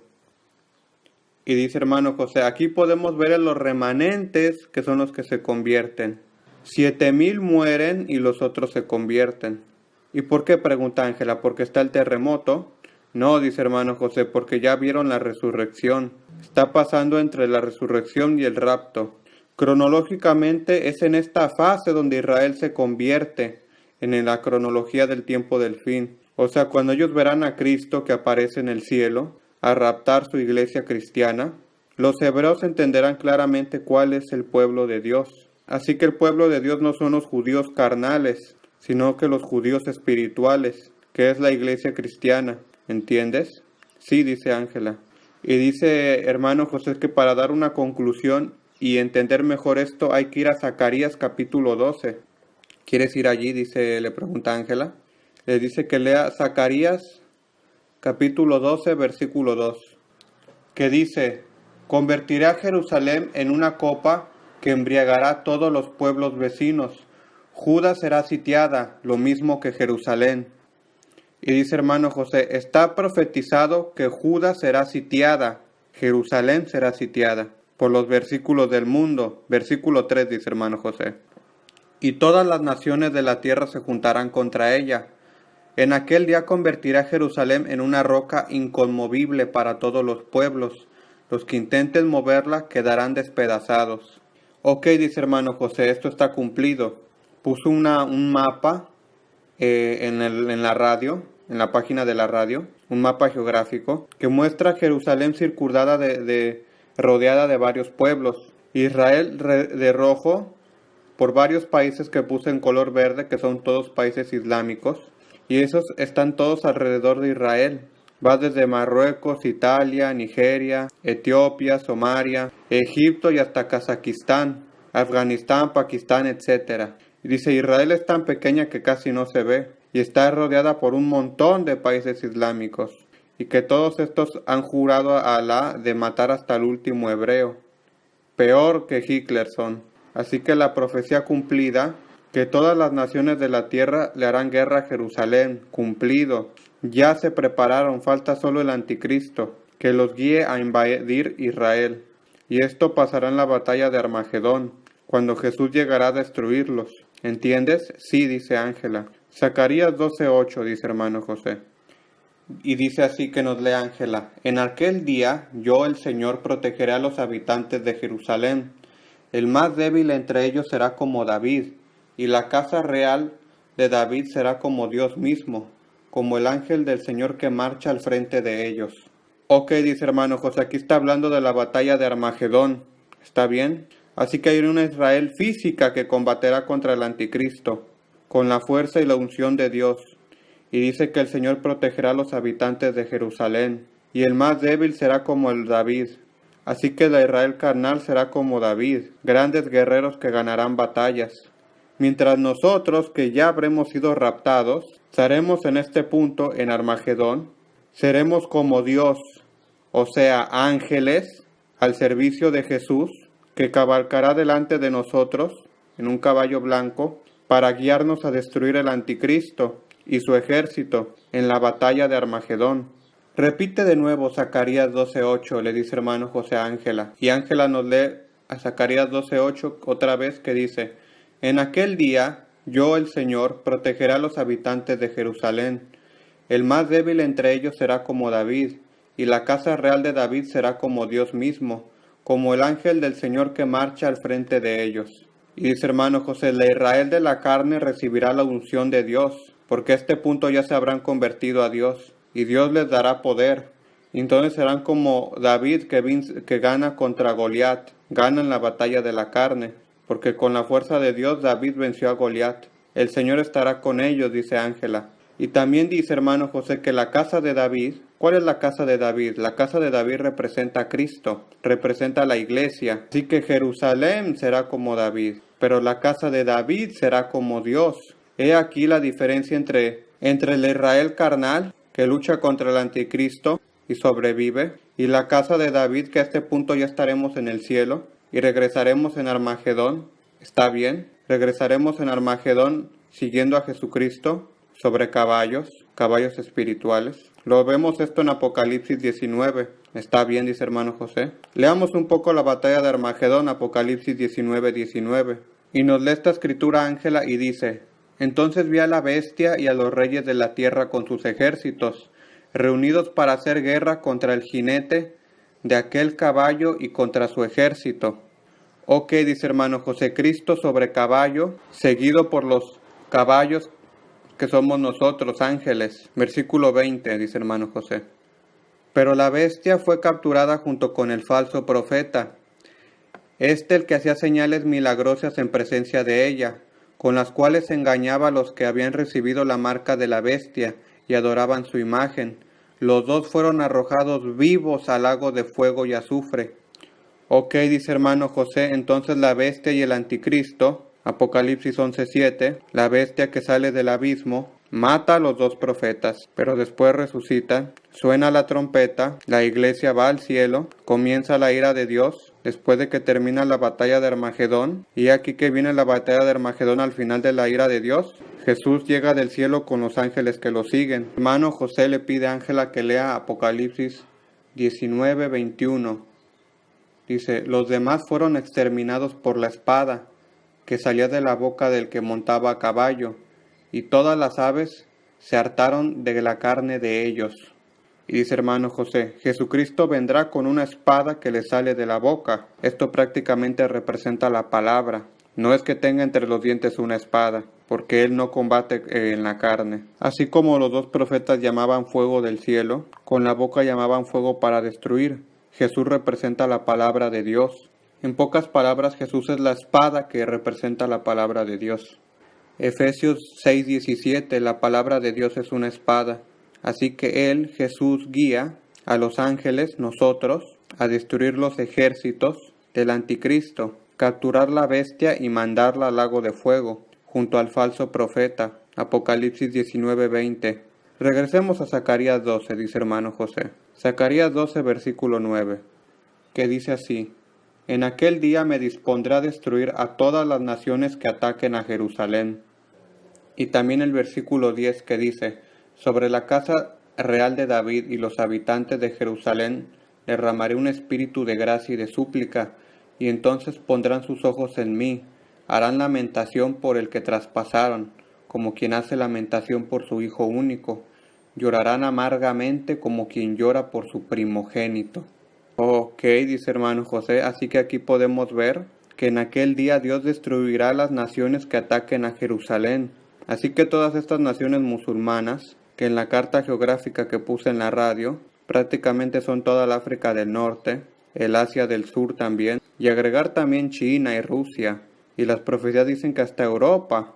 Speaker 1: Y dice hermano José, aquí podemos ver a los remanentes, que son los que se convierten. 7,000 mueren y los otros se convierten. ¿Y por qué? Pregunta Ángela, ¿porque está el terremoto? No, dice hermano José, porque ya vieron la resurrección. Está pasando entre la resurrección y el rapto. Cronológicamente es en esta fase donde Israel se convierte, en la cronología del tiempo del fin. O sea, cuando ellos verán a Cristo que aparece en el cielo, a raptar su iglesia cristiana, los hebreos entenderán claramente cuál es el pueblo de Dios. Así que el pueblo de Dios no son los judíos carnales, sino que los judíos espirituales, que es la iglesia cristiana. ¿Entiendes? Sí, dice Ángela. Y dice hermano José que para dar una conclusión y entender mejor esto hay que ir a Zacarías capítulo 12. ¿Quieres ir allí? Le pregunta Ángela. Le dice que lea Zacarías capítulo 12, versículo 2, que dice: convertiré a Jerusalén en una copa que embriagará a todos los pueblos vecinos. Judá será sitiada, lo mismo que Jerusalén. Y dice hermano José, está profetizado que Judá será sitiada, Jerusalén será sitiada, por los versículos del mundo. Versículo 3 dice hermano José: y todas las naciones de la tierra se juntarán contra ella. En aquel día convertirá Jerusalén en una roca inconmovible para todos los pueblos. Los que intenten moverla quedarán despedazados. Ok, dice hermano José, esto está cumplido. Puso un mapa en la radio, en la página de la radio, un mapa geográfico que muestra Jerusalén circundada rodeada de varios pueblos. Israel de rojo por varios países que puse en color verde, que son todos países islámicos. Y esos están todos alrededor de Israel. Va desde Marruecos, Italia, Nigeria, Etiopía, Somalia, Egipto y hasta Kazajistán, Afganistán, Pakistán, etc. Y dice, Israel es tan pequeña que casi no se ve, y está rodeada por un montón de países islámicos, y que todos estos han jurado a Alá de matar hasta el último hebreo. Peor que Hitler son. Así que la profecía cumplida, que todas las naciones de la tierra le harán guerra a Jerusalén, cumplido. Ya se prepararon, falta solo el anticristo, que los guíe a invadir Israel. Y esto pasará en la batalla de Armagedón, cuando Jesús llegará a destruirlos. ¿Entiendes? Sí, dice Ángela. Zacarías 12:8, dice hermano José. Y dice así que nos lee Ángela: en aquel día yo, el Señor, protegeré a los habitantes de Jerusalén. El más débil entre ellos será como David, y la casa real de David será como Dios mismo, como el ángel del Señor que marcha al frente de ellos. Ok, dice hermano José, aquí está hablando de la batalla de Armagedón. ¿Está bien? Así que hay una Israel física que combatirá contra el anticristo, con la fuerza y la unción de Dios. Y dice que el Señor protegerá a los habitantes de Jerusalén, y el más débil será como el David. Así que la Israel carnal será como David, grandes guerreros que ganarán batallas. Mientras nosotros, que ya habremos sido raptados, estaremos en este punto, en Armagedón, Seremos como Dios, o sea, ángeles, al servicio de Jesús, que cabalgará delante de nosotros en un caballo blanco para guiarnos a destruir el anticristo y su ejército en la batalla de Armagedón. Repite de nuevo Zacarías 12:8, le dice hermano José a Ángela. Y Ángela nos lee a Zacarías 12:8 otra vez que dice: En aquel día yo, el Señor, protegeré a los habitantes de Jerusalén. El más débil entre ellos será como David, y la casa real de David será como Dios mismo, como el ángel del Señor que marcha al frente de ellos. Y dice hermano José, la Israel de la carne recibirá la unción de Dios, porque a este punto ya se habrán convertido a Dios, y Dios les dará poder. Y entonces serán como David que gana contra Goliat, gana en la batalla de la carne, porque con la fuerza de Dios David venció a Goliat. El Señor estará con ellos, dice Ángela. Y también dice hermano José que la casa de David, ¿cuál es la casa de David? La casa de David representa a Cristo, representa a la iglesia. Así que Jerusalén será como David, pero la casa de David será como Dios. He aquí la diferencia entre el Israel carnal, que lucha contra el anticristo y sobrevive, y la casa de David, que a este punto ya estaremos en el cielo y regresaremos en Armagedón. ¿Está bien? Regresaremos en Armagedón siguiendo a Jesucristo sobre caballos espirituales. Lo vemos esto en Apocalipsis 19. ¿Está bien? Dice hermano José. Leamos un poco la batalla de Armagedón, Apocalipsis 19:19. Y nos lee esta escritura Ángela y dice: Entonces vi a la bestia y a los reyes de la tierra con sus ejércitos, reunidos para hacer guerra contra el jinete de aquel caballo y contra su ejército. Ok, dice hermano José, Cristo sobre caballo, seguido por los caballos que somos nosotros, ángeles. Versículo 20, dice hermano José. Pero la bestia fue capturada junto con el falso profeta, el que hacía señales milagrosas en presencia de ella, con las cuales engañaba a los que habían recibido la marca de la bestia y adoraban su imagen. Los dos fueron arrojados vivos al lago de fuego y azufre. Ok, dice hermano José, entonces la bestia y el anticristo, Apocalipsis 11:7, la bestia que sale del abismo, mata a los dos profetas, pero después resucita, suena la trompeta, la iglesia va al cielo, comienza la ira de Dios, después de que termina la batalla de Armagedón, y aquí que viene la batalla de Armagedón al final de la ira de Dios. Jesús llega del cielo con los ángeles que lo siguen. Hermano José le pide a Ángela que lea Apocalipsis 19:21. Dice: los demás fueron exterminados por la espada que salía de la boca del que montaba a caballo, y todas las aves se hartaron de la carne de ellos. Y dice hermano José, Jesucristo vendrá con una espada que le sale de la boca. Esto prácticamente representa la palabra. No es que tenga entre los dientes una espada, porque Él no combate en la carne. Así como los dos profetas llamaban fuego del cielo, con la boca llamaban fuego para destruir. Jesús representa la palabra de Dios. En pocas palabras, Jesús es la espada que representa la palabra de Dios. Efesios 6:17, la palabra de Dios es una espada. Así que Él, Jesús, guía a los ángeles, nosotros, a destruir los ejércitos del anticristo, capturar la bestia y mandarla al lago de fuego, junto al falso profeta. Apocalipsis 19:20. Regresemos a Zacarías 12, dice hermano José. Zacarías 12, versículo 9, que dice así: En aquel día me dispondré a destruir a todas las naciones que ataquen a Jerusalén. Y también el versículo 10 que dice: sobre la casa real de David y los habitantes de Jerusalén derramaré un espíritu de gracia y de súplica, y entonces pondrán sus ojos en mí, harán lamentación por el que traspasaron, como quien hace lamentación por su hijo único, llorarán amargamente como quien llora por su primogénito. Ok, dice hermano José, así que aquí podemos ver que en aquel día Dios destruirá las naciones que ataquen a Jerusalén. Así que todas estas naciones musulmanas, que en la carta geográfica que puse en la radio, prácticamente son toda el África del Norte, el Asia del Sur también, y agregar también China y Rusia, y las profecías dicen que hasta Europa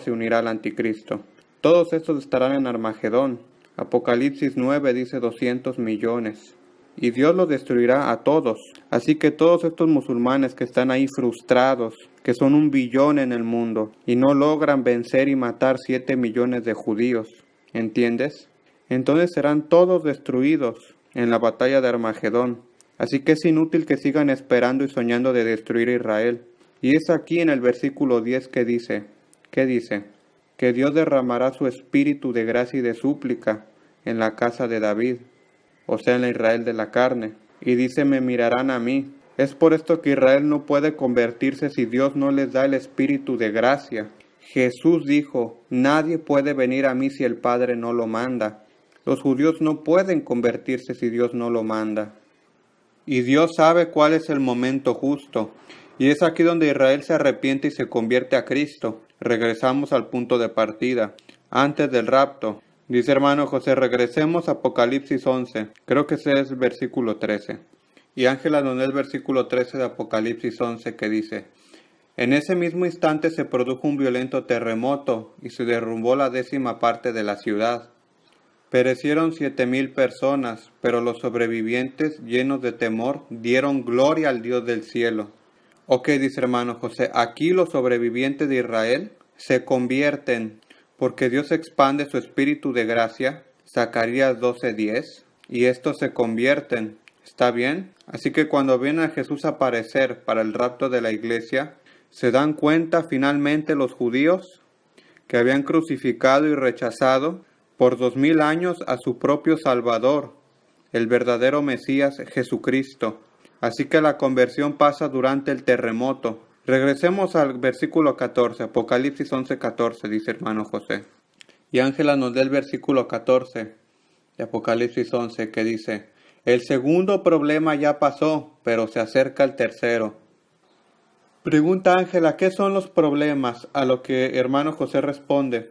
Speaker 1: se unirá al anticristo. Todos estos estarán en Armagedón. Apocalipsis 9 dice 200 millones. Y Dios los destruirá a todos. Así que todos estos musulmanes que están ahí frustrados, que son 1 billón en el mundo, y no logran vencer y matar 7 millones de judíos, ¿entiendes? Entonces serán todos destruidos en la batalla de Armagedón. Así que es inútil que sigan esperando y soñando de destruir a Israel. Y es aquí en el versículo 10 que dice, ¿qué dice? Que Dios derramará su espíritu de gracia y de súplica en la casa de David, o sea, en la Israel de la carne. Y dice, me mirarán a mí. Es por esto que Israel no puede convertirse si Dios no les da el espíritu de gracia. Jesús dijo, nadie puede venir a mí si el Padre no lo manda. Los judíos no pueden convertirse si Dios no lo manda. Y Dios sabe cuál es el momento justo. Y es aquí donde Israel se arrepiente y se convierte a Cristo. Regresamos al punto de partida, antes del rapto. Dice hermano José, regresemos a Apocalipsis 11. Creo que ese es el versículo 13. Y Ángela nos lee el versículo 13 de Apocalipsis 11 que dice, en ese mismo instante se produjo un violento terremoto y se derrumbó la 10ª parte de la ciudad. Perecieron 7,000 personas, pero los sobrevivientes, llenos de temor, dieron gloria al Dios del cielo. Ok, dice hermano José, aquí los sobrevivientes de Israel se convierten porque Dios expande su espíritu de gracia, Zacarías 12:10, y estos se convierten. ¿Está bien? Así que cuando viene a Jesús a aparecer para el rapto de la iglesia, ¿se dan cuenta finalmente los judíos que habían crucificado y rechazado por 2000 años a su propio Salvador, el verdadero Mesías Jesucristo? Así que la conversión pasa durante el terremoto. Regresemos al versículo 14, Apocalipsis 11:14, dice hermano José. Y Ángela nos da el versículo 14 de Apocalipsis 11 que dice, el segundo problema ya pasó, pero se acerca el tercero. Pregunta Ángela, ¿qué son los problemas? A lo que hermano José responde,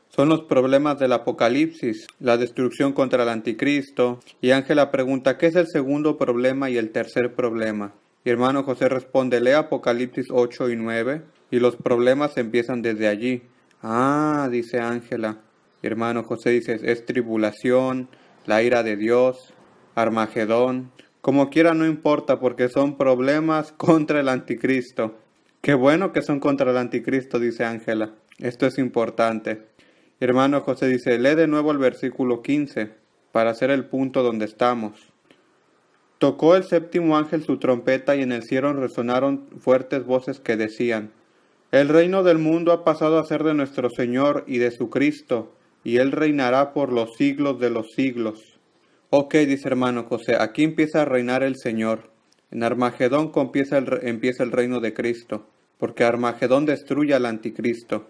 Speaker 1: son los problemas del Apocalipsis, la destrucción contra el anticristo. Y Ángela pregunta, ¿qué es el segundo problema y el tercer problema? Y hermano José responde, lee Apocalipsis 8 y 9, y los problemas empiezan desde allí. Ah, dice Ángela. Y hermano José dice, es tribulación, la ira de Dios, Armagedón. Como quiera no importa porque son problemas contra el anticristo. Qué bueno que son contra el anticristo, dice Ángela. Esto es importante. Hermano José dice, lee de nuevo el versículo 15 para hacer el punto donde estamos. Tocó el séptimo ángel su trompeta y en el cielo resonaron fuertes voces que decían, el reino del mundo ha pasado a ser de nuestro Señor y de su Cristo, y Él reinará por los siglos de los siglos. Ok, dice hermano José, aquí empieza a reinar el Señor. En Armagedón empieza el reino de Cristo, porque Armagedón destruye al anticristo.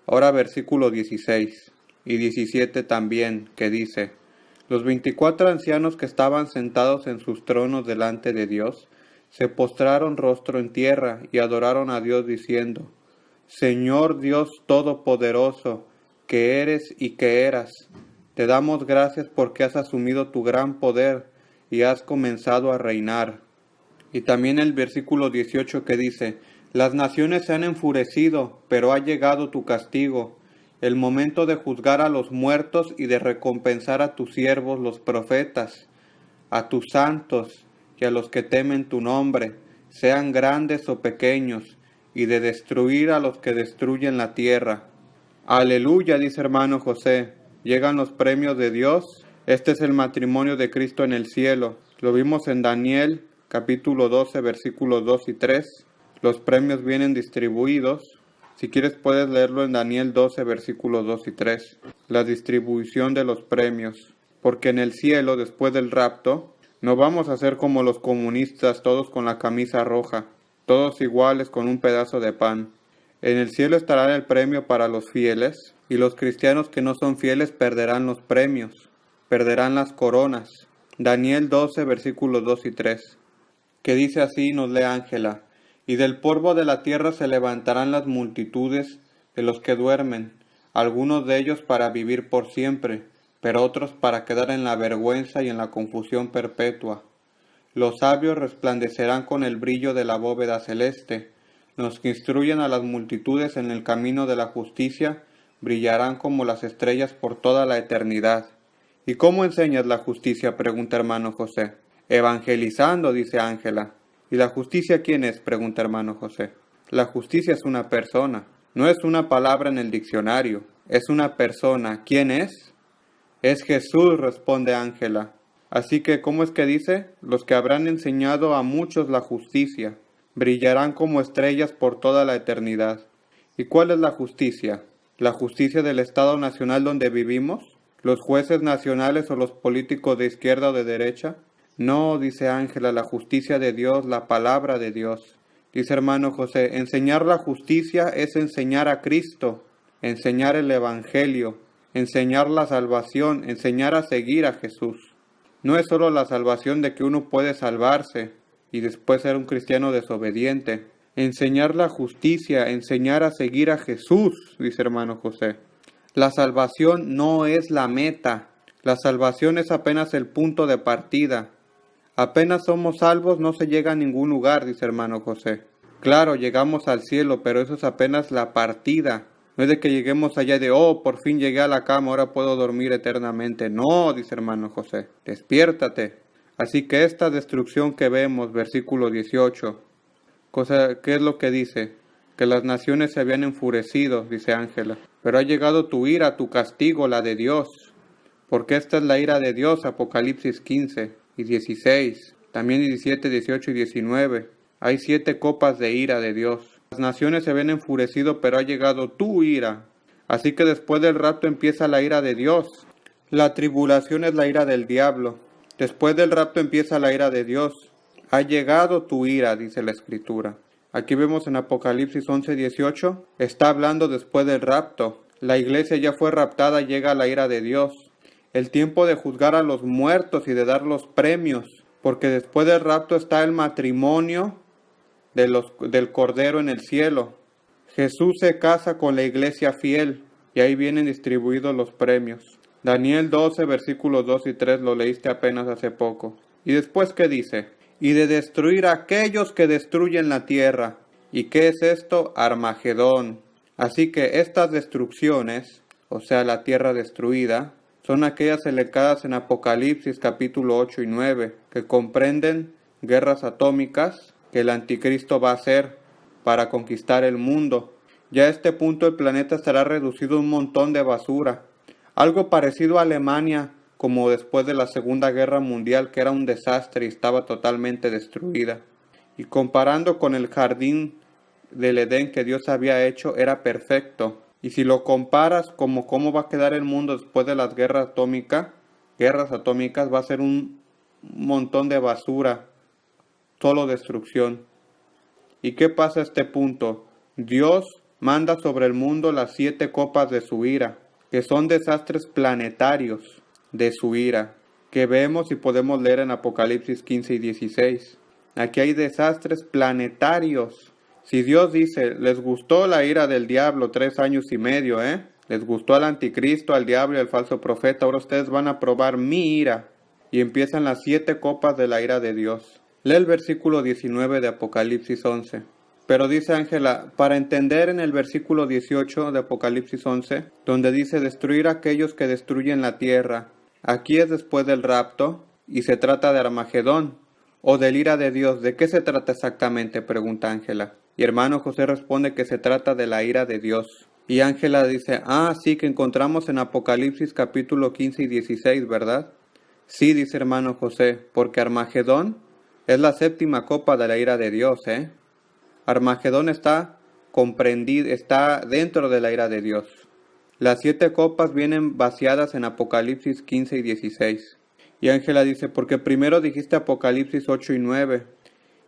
Speaker 1: Ahora versículo 16 y 17 también, que dice, los 24 ancianos que estaban sentados en sus tronos delante de Dios, se postraron rostro en tierra y adoraron a Dios diciendo, Señor Dios Todopoderoso, que eres y que eras, te damos gracias porque has asumido tu gran poder y has comenzado a reinar. Y también el versículo 18 que dice, las naciones se han enfurecido, pero ha llegado tu castigo, el momento de juzgar a los muertos y de recompensar a tus siervos los profetas, a tus santos y a los que temen tu nombre, sean grandes o pequeños, y de destruir a los que destruyen la tierra. Aleluya, dice hermano José, llegan los premios de Dios. Este es el matrimonio de Cristo en el cielo. Lo vimos en Daniel, capítulo 12, versículos 2 y 3. Los premios vienen distribuidos. Si quieres puedes leerlo en Daniel 12, versículos 2 y 3. La distribución de los premios. Porque en el cielo, después del rapto, no vamos a ser como los comunistas, todos con la camisa roja, todos iguales con un pedazo de pan. En el cielo estará el premio para los fieles, y los cristianos que no son fieles perderán los premios, perderán las coronas. Daniel 12, versículos 2 y 3. Que dice así, nos lee Ángela, y del polvo de la tierra se levantarán las multitudes de los que duermen, algunos de ellos para vivir por siempre, pero otros para quedar en la vergüenza y en la confusión perpetua. Los sabios resplandecerán con el brillo de la bóveda celeste, los que instruyen a las multitudes en el camino de la justicia brillarán como las estrellas por toda la eternidad. ¿Y cómo enseñas la justicia?, pregunta hermano José. Evangelizando, dice Ángela. ¿Y la justicia quién es?, pregunta hermano José. La justicia es una persona, no es una palabra en el diccionario, es una persona. ¿Quién es? Es Jesús, responde Ángela. Así que, ¿cómo es que dice? Los que habrán enseñado a muchos la justicia, brillarán como estrellas por toda la eternidad. ¿Y cuál es la justicia? ¿La justicia del Estado Nacional donde vivimos? ¿Los jueces nacionales o los políticos de izquierda o de derecha? No, dice Ángela, la justicia de Dios, la palabra de Dios. Dice hermano José, enseñar la justicia es enseñar a Cristo, enseñar el Evangelio, enseñar la salvación, enseñar a seguir a Jesús. No es solo la salvación de que uno puede salvarse y después ser un cristiano desobediente. Enseñar la justicia, enseñar a seguir a Jesús, dice hermano José. La salvación no es la meta. La salvación es apenas el punto de partida. Apenas somos salvos no se llega a ningún lugar, dice hermano José. Claro, llegamos al cielo, pero eso es apenas la partida. No es de que lleguemos allá de, oh, por fin llegué a la cama, ahora puedo dormir eternamente. No, dice hermano José, despiértate. Así que esta destrucción que vemos, versículo 18, ¿qué es lo que dice? Que las naciones se habían enfurecido, dice Ángela. Pero ha llegado tu ira, tu castigo, la de Dios. Porque esta es la ira de Dios, Apocalipsis 15 y 16, también 17, 18 y 19. Hay 7 copas de ira de Dios. Las naciones se habían enfurecido, pero ha llegado tu ira. Así que después del rapto empieza la ira de Dios. La tribulación es la ira del diablo. Después del rapto empieza la ira de Dios. Ha llegado tu ira, dice la Escritura. Aquí vemos en Apocalipsis 11, 18, está hablando después del rapto. La iglesia ya fue raptada, llega la ira de Dios. El tiempo de juzgar a los muertos y de dar los premios, porque después del rapto está el matrimonio del Cordero en el cielo. Jesús se casa con la iglesia fiel y ahí vienen distribuidos los premios. Daniel 12, versículos 2 y 3 lo leíste apenas hace poco. ¿Y después qué dice? Y de destruir a aquellos que destruyen la tierra. ¿Y qué es esto? Armagedón. Así que estas destrucciones, o sea la tierra destruida, son aquellas elencadas en Apocalipsis capítulo 8 y 9, que comprenden guerras atómicas que el anticristo va a hacer para conquistar el mundo. Ya a este punto el planeta estará reducido a un montón de basura. Algo parecido a Alemania, como después de la Segunda Guerra Mundial, que era un desastre y estaba totalmente destruida. Y comparando con el jardín del Edén que Dios había hecho, era perfecto. Y si lo comparas como cómo va a quedar el mundo después de las guerras atómicas, va a ser un montón de basura, solo destrucción. ¿Y qué pasa a este punto? Dios manda sobre el mundo las 7 copas de su ira, que son desastres planetarios de su ira, que vemos y podemos leer en Apocalipsis 15 y 16. Aquí hay desastres planetarios. Si Dios dice, les gustó la ira del diablo 3 años y medio, les gustó al anticristo, al diablo y al falso profeta, ahora ustedes van a probar mi ira. Y empiezan las 7 copas de la ira de Dios. Lee el versículo 19 de Apocalipsis 11. Pero dice Ángela, para entender en el versículo 18 de Apocalipsis 11, donde dice destruir a aquellos que destruyen la tierra. Aquí es después del rapto y se trata de Armagedón o del ira de Dios. ¿De qué se trata exactamente?, pregunta Ángela. Y hermano José responde que se trata de la ira de Dios. Y Ángela dice, sí, que encontramos en Apocalipsis capítulo 15 y 16, ¿verdad? Sí, dice hermano José, porque Armagedón es la 7ª copa de la ira de Dios, Armagedón está comprendido, está dentro de la ira de Dios. Las 7 copas vienen vaciadas en Apocalipsis 15 y 16. Y Ángela dice, porque primero dijiste Apocalipsis 8 y 9.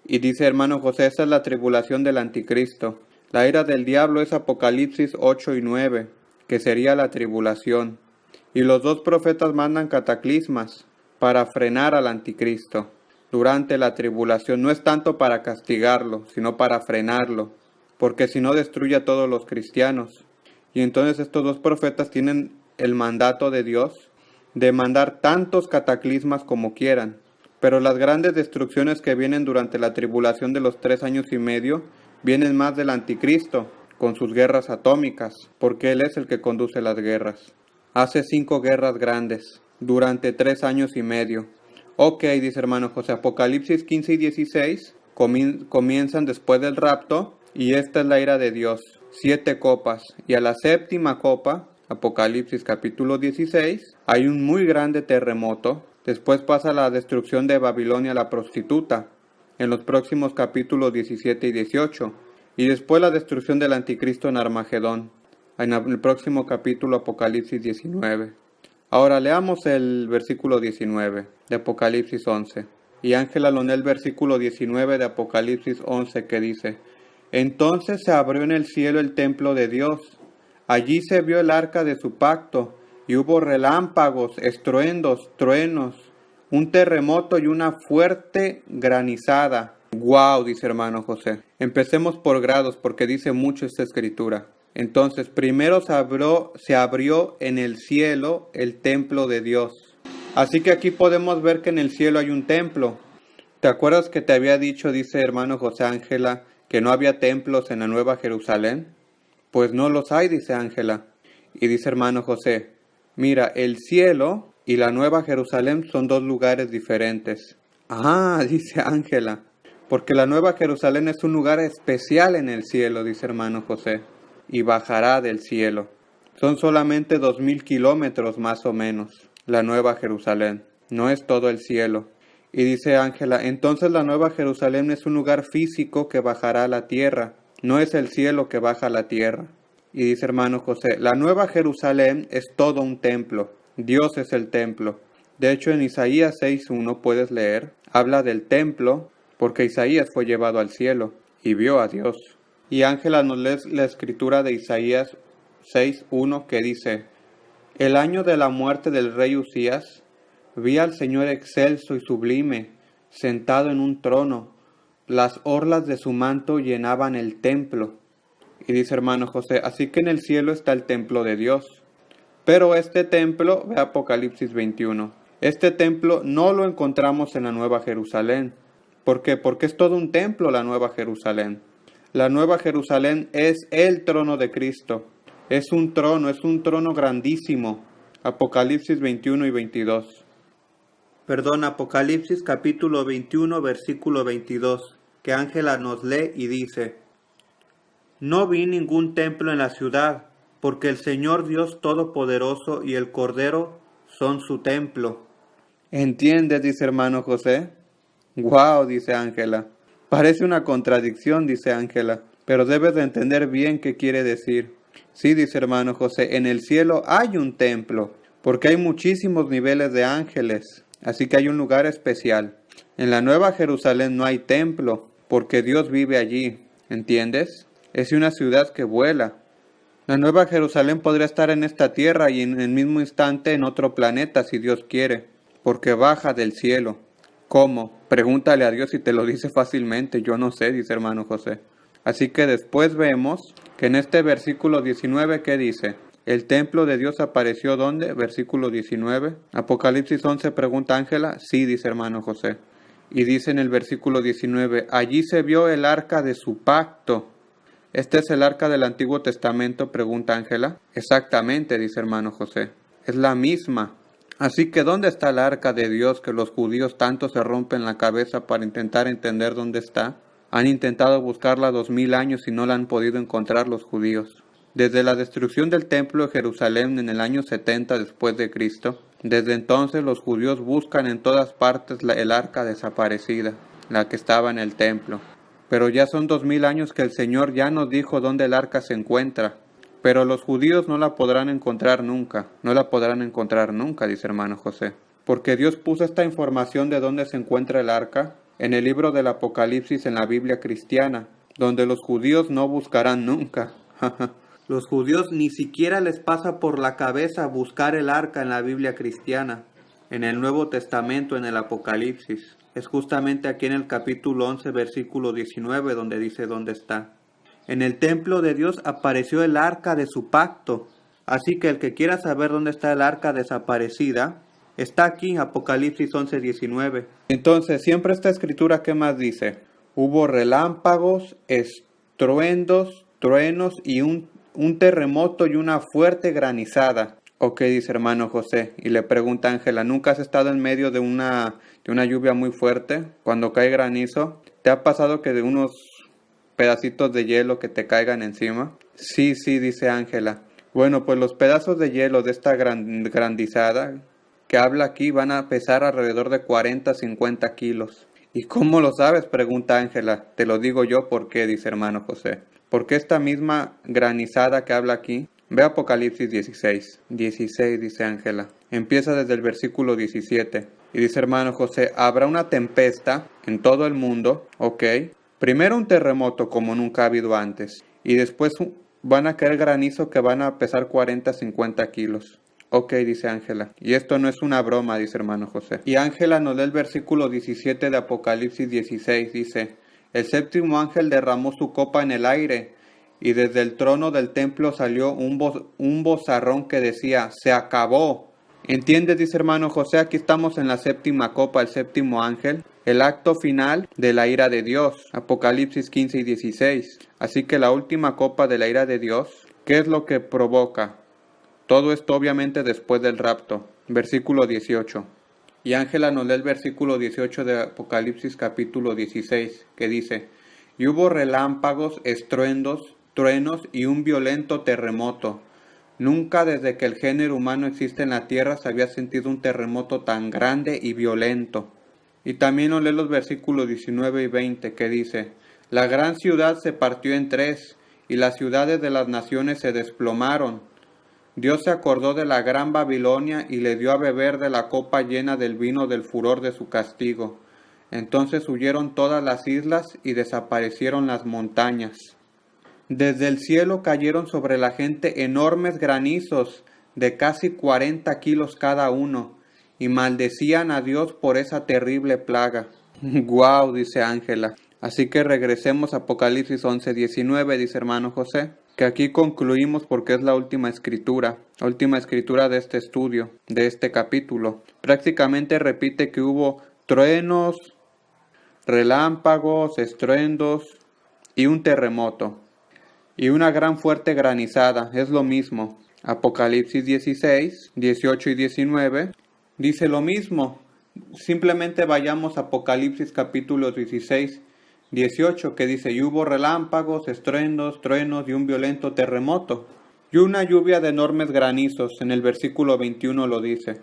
Speaker 1: Y dice hermano José, esa es la tribulación del anticristo. La ira del diablo es Apocalipsis 8 y 9, que sería la tribulación. Y los 2 profetas mandan cataclismas para frenar al anticristo durante la tribulación. No es tanto para castigarlo, sino para frenarlo, porque si no destruye a todos los cristianos. Y entonces estos 2 profetas tienen el mandato de Dios de mandar tantos cataclismas como quieran. Pero las grandes destrucciones que vienen durante la tribulación de los 3 años y medio vienen más del anticristo, con sus guerras atómicas, porque él es el que conduce las guerras. Hace 5 guerras grandes, durante 3 años y medio. Ok, dice hermano José, Apocalipsis 15 y 16 comienzan después del rapto, y esta es la ira de Dios, 7 copas, y a la 7ª copa Apocalipsis capítulo 16, hay un muy grande terremoto. Después pasa la destrucción de Babilonia la prostituta, en los próximos capítulos 17 y 18. Y después la destrucción del anticristo en Armagedón, en el próximo capítulo Apocalipsis 19. Ahora leamos el versículo 19 de Apocalipsis 11. Y Ángela lo lee el versículo 19 de Apocalipsis 11 que dice: Entonces se abrió en el cielo el templo de Dios. Allí se vio el arca de su pacto, y hubo relámpagos, estruendos, truenos, un terremoto y una fuerte granizada. ¡Wow! Dice hermano José. Empecemos por grados porque dice mucho esta escritura. Entonces, primero se abrió en el cielo el templo de Dios. Así que aquí podemos ver que en el cielo hay un templo. ¿Te acuerdas que te había dicho, dice hermano José Ángela, que no había templos en la Nueva Jerusalén? Pues no los hay, dice Ángela. Y dice hermano José, mira, el cielo y la Nueva Jerusalén son dos lugares diferentes. Ah, dice Ángela, porque la Nueva Jerusalén es un lugar especial en el cielo, dice hermano José, y bajará del cielo. Son solamente 2000 kilómetros más o menos, la Nueva Jerusalén, no es todo el cielo. Y dice Ángela, entonces la Nueva Jerusalén es un lugar físico que bajará a la tierra, no es el cielo que baja a la tierra. Y dice hermano José, la Nueva Jerusalén es todo un templo, Dios es el templo. De hecho en Isaías 6.1 puedes leer, habla del templo, porque Isaías fue llevado al cielo y vio a Dios. Y Ángela nos lee la escritura de Isaías 6.1 que dice, el año de la muerte del rey Usías, vi al Señor excelso y sublime, sentado en un trono. Las orlas de su manto llenaban el templo. Y dice hermano José, así que en el cielo está el templo de Dios. Pero este templo, ve Apocalipsis 21, este templo no lo encontramos en la Nueva Jerusalén. ¿Por qué? Porque es todo un templo la Nueva Jerusalén. La Nueva Jerusalén es el trono de Cristo. Es un trono grandísimo. Apocalipsis 21 y 22. Apocalipsis capítulo 21, versículo 22, que Ángela nos lee y dice, no vi ningún templo en la ciudad, porque el Señor Dios Todopoderoso y el Cordero son su templo. ¿Entiendes? Dice hermano José. ¡Wow! Dice Ángela. Parece una contradicción, dice Ángela, pero debes de entender bien qué quiere decir. Sí, dice hermano José, en el cielo hay un templo, porque hay muchísimos niveles de ángeles. Así que hay un lugar especial. En la Nueva Jerusalén no hay templo, porque Dios vive allí. ¿Entiendes? Es una ciudad que vuela. La Nueva Jerusalén podría estar en esta tierra y en el mismo instante en otro planeta, si Dios quiere, porque baja del cielo. ¿Cómo? Pregúntale a Dios y te lo dice fácilmente. Yo no sé, dice hermano José. Así que después vemos que en este versículo 19, ¿qué dice? ¿El templo de Dios apareció dónde? Versículo 19. Apocalipsis 11 pregunta Ángela. Sí, dice hermano José. Y dice en el versículo 19, allí se vio el arca de su pacto. ¿Este es el arca del Antiguo Testamento? Pregunta Ángela. Exactamente, dice hermano José. Es la misma. Así que ¿dónde está el arca de Dios que los judíos tanto se rompen la cabeza para intentar entender dónde está? Han intentado buscarla 2000 años y no la han podido encontrar los judíos. Desde la destrucción del templo de Jerusalén en el año 70 después de Cristo, desde entonces los judíos buscan en todas partes el arca desaparecida, la que estaba en el templo. Pero ya son 2000 años que el Señor ya nos dijo dónde el arca se encuentra. Pero los judíos no la podrán encontrar nunca. No la podrán encontrar nunca, dice hermano José. Porque Dios puso esta información de dónde se encuentra el arca en el libro del Apocalipsis en la Biblia cristiana, donde los judíos no buscarán nunca. Los judíos ni siquiera les pasa por la cabeza buscar el arca en la Biblia cristiana. En el Nuevo Testamento, en el Apocalipsis. Es justamente aquí en el capítulo 11, versículo 19, donde dice dónde está. En el templo de Dios apareció el arca de su pacto. Así que el que quiera saber dónde está el arca desaparecida, está aquí, Apocalipsis 11, 19. Entonces, siempre esta escritura, ¿qué más dice? Hubo relámpagos, estruendos, truenos y un terremoto y una fuerte granizada. Ok, dice hermano José, y le pregunta Ángela, ¿nunca has estado en medio de una lluvia muy fuerte? Cuando cae granizo, ¿te ha pasado que de unos pedacitos de hielo que te caigan encima? Sí, dice Ángela. Bueno, pues los pedazos de hielo de esta grandizada que habla aquí van a pesar alrededor de 40-50 kilos. ¿Y cómo lo sabes?, pregunta Ángela. Te lo digo yo, ¿por qué?, dice hermano José. Porque esta misma granizada que habla aquí, ve Apocalipsis 16. 16, dice Ángela. Empieza desde el versículo 17. Y dice hermano José, habrá una tempesta en todo el mundo, ¿ok? Primero un terremoto como nunca ha habido antes. Y después van a caer granizo que van a pesar 40-50 kilos. Ok, dice Ángela. Y esto no es una broma, dice hermano José. Y Ángela nos lee el versículo 17 de Apocalipsis 16. Dice, el séptimo ángel derramó su copa en el aire, y desde el trono del templo salió un vozarrón que decía, se acabó. ¿Entiendes?, dice hermano José. Aquí estamos en la séptima copa, el séptimo ángel. El acto final de la ira de Dios. Apocalipsis 15 y 16. Así que la última copa de la ira de Dios, ¿qué es lo que provoca? Todo esto obviamente después del rapto. Versículo 18. Y Ángela nos lee el versículo 18 de Apocalipsis capítulo 16, que dice, y hubo relámpagos, estruendos, truenos y un violento terremoto. Nunca desde que el género humano existe en la tierra se había sentido un terremoto tan grande y violento. Y también nos lee los versículos 19 y 20, que dice, la gran ciudad se partió en tres, y las ciudades de las naciones se desplomaron. Dios se acordó de la gran Babilonia y le dio a beber de la copa llena del vino del furor de su castigo. Entonces huyeron todas las islas y desaparecieron las montañas. Desde el cielo cayeron sobre la gente enormes granizos de casi 40 kilos cada uno, y maldecían a Dios por esa terrible plaga. ¡Guau!, dice Ángela. Así que regresemos a Apocalipsis 11:19, dice hermano José, que aquí concluimos porque es la última escritura de este estudio, de este capítulo. Prácticamente repite que hubo truenos, relámpagos, estruendos y un terremoto. Y una gran fuerte granizada, es lo mismo. Apocalipsis 16, 18 y 19 dice lo mismo. Simplemente vayamos a Apocalipsis capítulo 16, 18, que dice, y hubo relámpagos, estruendos, truenos y un violento terremoto, y una lluvia de enormes granizos. En el versículo 21 lo dice.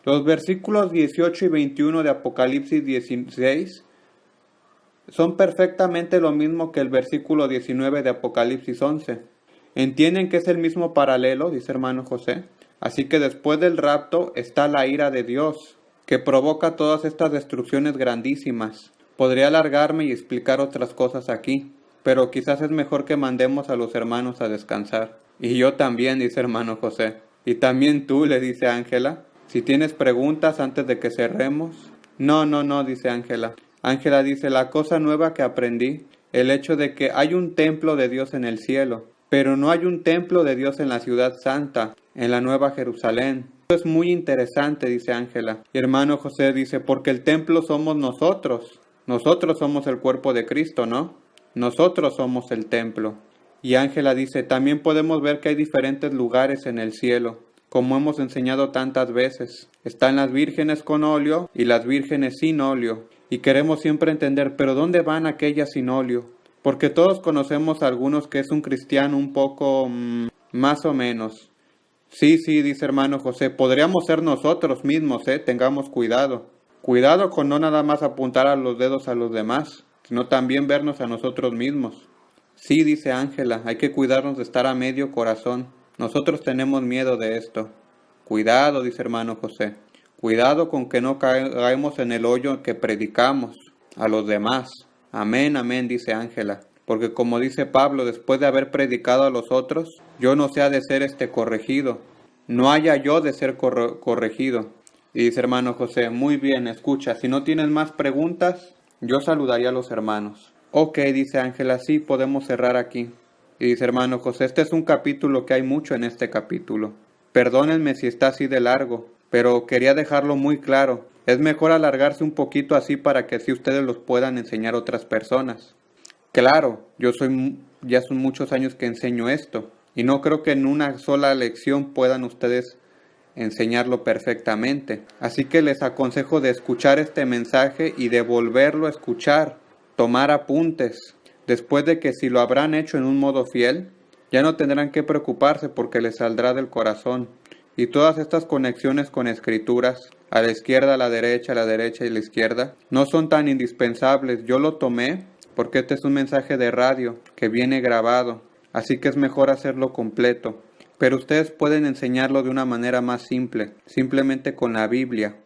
Speaker 1: Los versículos 18 y 21 de Apocalipsis 16 son perfectamente lo mismo que el versículo 19 de Apocalipsis 11. ¿Entienden que es el mismo paralelo?, dice hermano José. Así que después del rapto está la ira de Dios, que provoca todas estas destrucciones grandísimas. Podría alargarme y explicar otras cosas aquí, pero quizás es mejor que mandemos a los hermanos a descansar. Y yo también, dice hermano José. Y también tú, le dice Ángela. Si tienes preguntas antes de que cerremos. No, dice Ángela. Ángela dice, la cosa nueva que aprendí, el hecho de que hay un templo de Dios en el cielo, pero no hay un templo de Dios en la ciudad santa, en la Nueva Jerusalén. Esto es muy interesante, dice Ángela. Y hermano José dice, porque el templo somos nosotros. Nosotros somos el cuerpo de Cristo, ¿no? Nosotros somos el templo. Y Ángela dice, también podemos ver que hay diferentes lugares en el cielo, como hemos enseñado tantas veces. Están las vírgenes con óleo y las vírgenes sin óleo. Y queremos siempre entender, ¿pero dónde van aquellas sin óleo? Porque todos conocemos a algunos que es un cristiano un poco más o menos. Sí, dice hermano José, podríamos ser nosotros mismos, tengamos cuidado. Cuidado con no nada más apuntar a los dedos a los demás, sino también vernos a nosotros mismos. Sí, dice Ángela, hay que cuidarnos de estar a medio corazón. Nosotros tenemos miedo de esto. Cuidado, dice hermano José. Cuidado con que no caigamos en el hoyo que predicamos a los demás. Amén, amén, dice Ángela. Porque como dice Pablo, después de haber predicado a los otros, yo no sea de ser corregido. No haya yo de ser corregido. Y dice hermano José, muy bien, escucha, si no tienes más preguntas, yo saludaría a los hermanos. Ok, dice Ángela, sí, podemos cerrar aquí. Y dice hermano José, este es un capítulo que hay mucho en este capítulo. Perdónenme si está así de largo, pero quería dejarlo muy claro. Es mejor alargarse un poquito así para que así ustedes los puedan enseñar a otras personas. Claro, ya son muchos años que enseño esto, y no creo que en una sola lección puedan ustedes enseñarlo perfectamente. Así que les aconsejo de escuchar este mensaje y de volverlo a escuchar, tomar apuntes. Después de que si lo habrán hecho en un modo fiel, Ya no tendrán que preocuparse porque les saldrá del corazón. Y todas estas conexiones con escrituras, a la izquierda, a la derecha y a la izquierda, no son tan indispensables. Yo lo tomé porque este es un mensaje de radio que viene grabado, así que es mejor hacerlo completo. Pero ustedes pueden enseñarlo de una manera más simple, simplemente con la Biblia,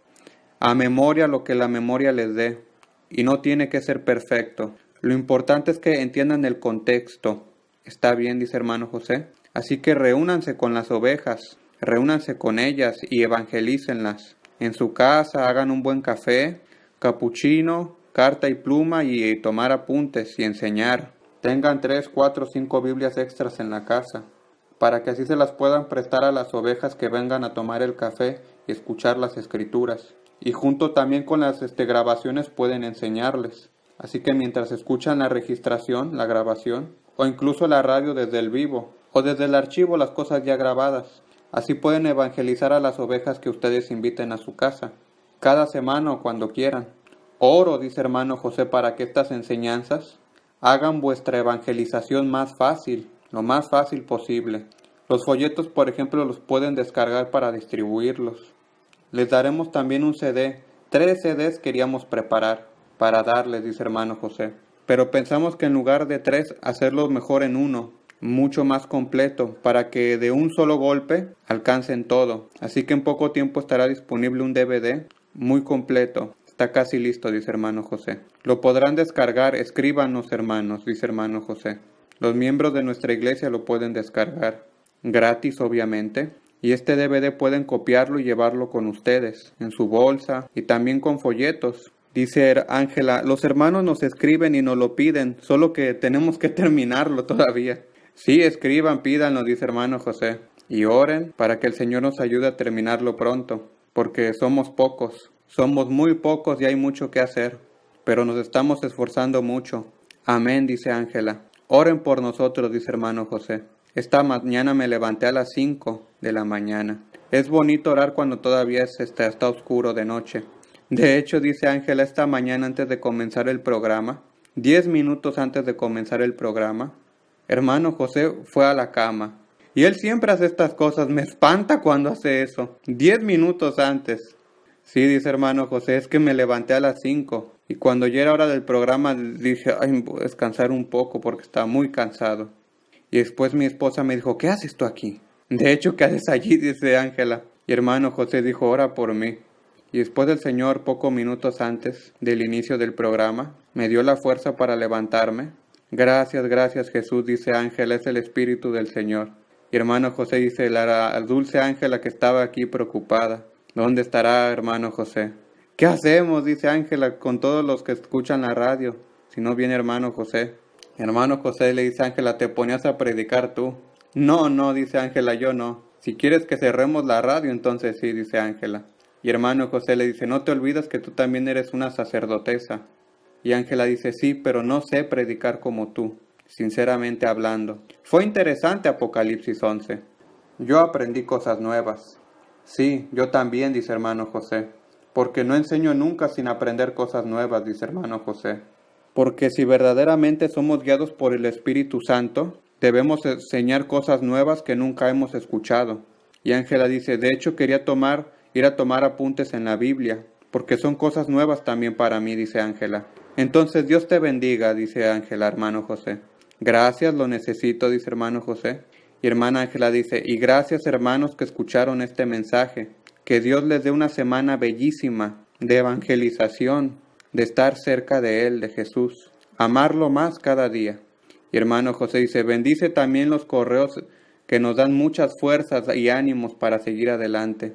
Speaker 1: a memoria lo que la memoria les dé. Y no tiene que ser perfecto. Lo importante es que entiendan el contexto. ¿Está bien?, dice hermano José. Así que reúnanse con las ovejas, reúnanse con ellas y evangelícenlas. En su casa hagan un buen café, capuchino, carta y pluma y tomar apuntes y enseñar. Tengan 3, 4, 5 Biblias extras en la casa, para que así se las puedan prestar a las ovejas que vengan a tomar el café y escuchar las escrituras. Y junto también con las grabaciones pueden enseñarles. Así que mientras escuchan la registración, la grabación, o incluso la radio desde el vivo, o desde el archivo las cosas ya grabadas, así pueden evangelizar a las ovejas que ustedes inviten a su casa, cada semana o cuando quieran. Oro, dice hermano José, para que estas enseñanzas hagan vuestra evangelización más fácil, lo más fácil posible. Los folletos, por ejemplo, los pueden descargar para distribuirlos. Les daremos también un CD. 3 CDs queríamos preparar para darles, dice hermano José. Pero pensamos que en lugar de 3, hacerlo mejor en uno, mucho más completo, para que de un solo golpe alcancen todo. Así que en poco tiempo estará disponible un DVD muy completo. Está casi listo, dice hermano José. Lo podrán descargar, escríbanos hermanos, dice hermano José. Los miembros de nuestra iglesia lo pueden descargar. Gratis, obviamente. Y este DVD pueden copiarlo y llevarlo con ustedes, en su bolsa y también con folletos. Dice Ángela, los hermanos nos escriben y nos lo piden, solo que tenemos que terminarlo todavía. Sí, escriban, pídanlo, dice hermano José. Y oren para que el Señor nos ayude a terminarlo pronto, porque somos pocos. Somos muy pocos y hay mucho que hacer, pero nos estamos esforzando mucho. Amén, dice Ángela. Oren por nosotros, dice hermano José. Esta mañana me levanté a las 5 de la mañana. Es bonito orar cuando todavía está oscuro de noche. De hecho, dice Ángela, esta mañana antes de comenzar el programa, 10 minutos antes de comenzar el programa, hermano José fue a la cama. Y él siempre hace estas cosas, me espanta cuando hace eso. 10 minutos antes. Sí, dice hermano José, es que me levanté a las 5. Y cuando ya era hora del programa dije, ay, voy a descansar un poco porque estaba muy cansado. Y después mi esposa me dijo, ¿qué haces tú aquí? De hecho, ¿qué haces allí?, dice Ángela. Y hermano José dijo, ora por mí. Y después el Señor, pocos minutos antes del inicio del programa, me dio la fuerza para levantarme. Gracias, gracias Jesús, dice Ángela, es el Espíritu del Señor. Y hermano José dice, la dulce Ángela que estaba aquí preocupada. ¿Dónde estará hermano José? ¿Qué hacemos?, dice Ángela, con todos los que escuchan la radio, si no viene hermano José. Hermano José le dice Ángela, ¿te ponías a predicar tú? No, dice Ángela, yo no. Si quieres que cerremos la radio, entonces sí, dice Ángela. Y hermano José le dice, no te olvides que tú también eres una sacerdotesa. Y Ángela dice, sí, pero no sé predicar como tú, sinceramente hablando. Fue interesante Apocalipsis 11. Yo aprendí cosas nuevas. Sí, yo también, dice hermano José. Porque no enseño nunca sin aprender cosas nuevas, dice hermano José. Porque si verdaderamente somos guiados por el Espíritu Santo, debemos enseñar cosas nuevas que nunca hemos escuchado. Y Ángela dice, de hecho quería ir a tomar apuntes en la Biblia, porque son cosas nuevas también para mí, dice Ángela. Entonces Dios te bendiga, dice Ángela, hermano José. Gracias, lo necesito, dice hermano José. Y hermana Ángela dice, y gracias hermanos que escucharon este mensaje. Que Dios les dé una semana bellísima de evangelización, de estar cerca de Él, de Jesús, amarlo más cada día. Y hermano José dice, bendice también los correos que nos dan muchas fuerzas y ánimos para seguir adelante.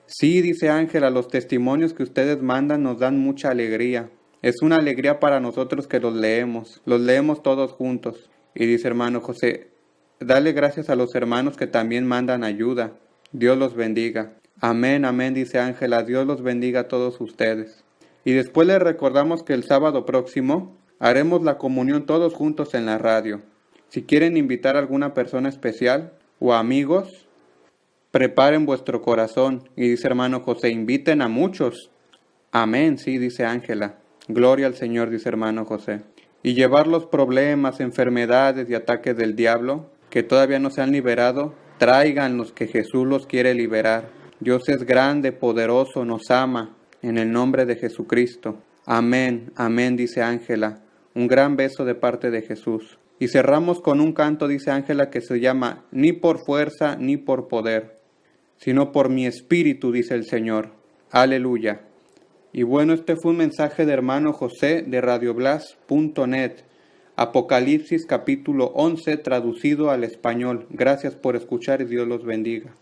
Speaker 1: Sí, dice Ángela, los testimonios que ustedes mandan nos dan mucha alegría. Es una alegría para nosotros que los leemos todos juntos. Y dice hermano José, dale gracias a los hermanos que también mandan ayuda. Dios los bendiga. Amén, amén, dice Ángela, Dios los bendiga a todos ustedes. Y después les recordamos que el sábado próximo haremos la comunión todos juntos en la radio. Si quieren invitar a alguna persona especial o amigos, preparen vuestro corazón. Y dice hermano José, inviten a muchos. Amén, sí, dice Ángela. Gloria al Señor, dice hermano José. Y llevar los problemas, enfermedades y ataques del diablo que todavía no se han liberado, tráiganlos, que Jesús los quiere liberar. Dios es grande, poderoso, nos ama, en el nombre de Jesucristo. Amén, amén, dice Ángela. Un gran beso de parte de Jesús. Y cerramos con un canto, dice Ángela, que se llama Ni por fuerza ni por poder, sino por mi espíritu, dice el Señor. Aleluya. Y bueno, este fue un mensaje de hermano José de radioblas.net. Apocalipsis capítulo 11 traducido al español. Gracias por escuchar y Dios los bendiga.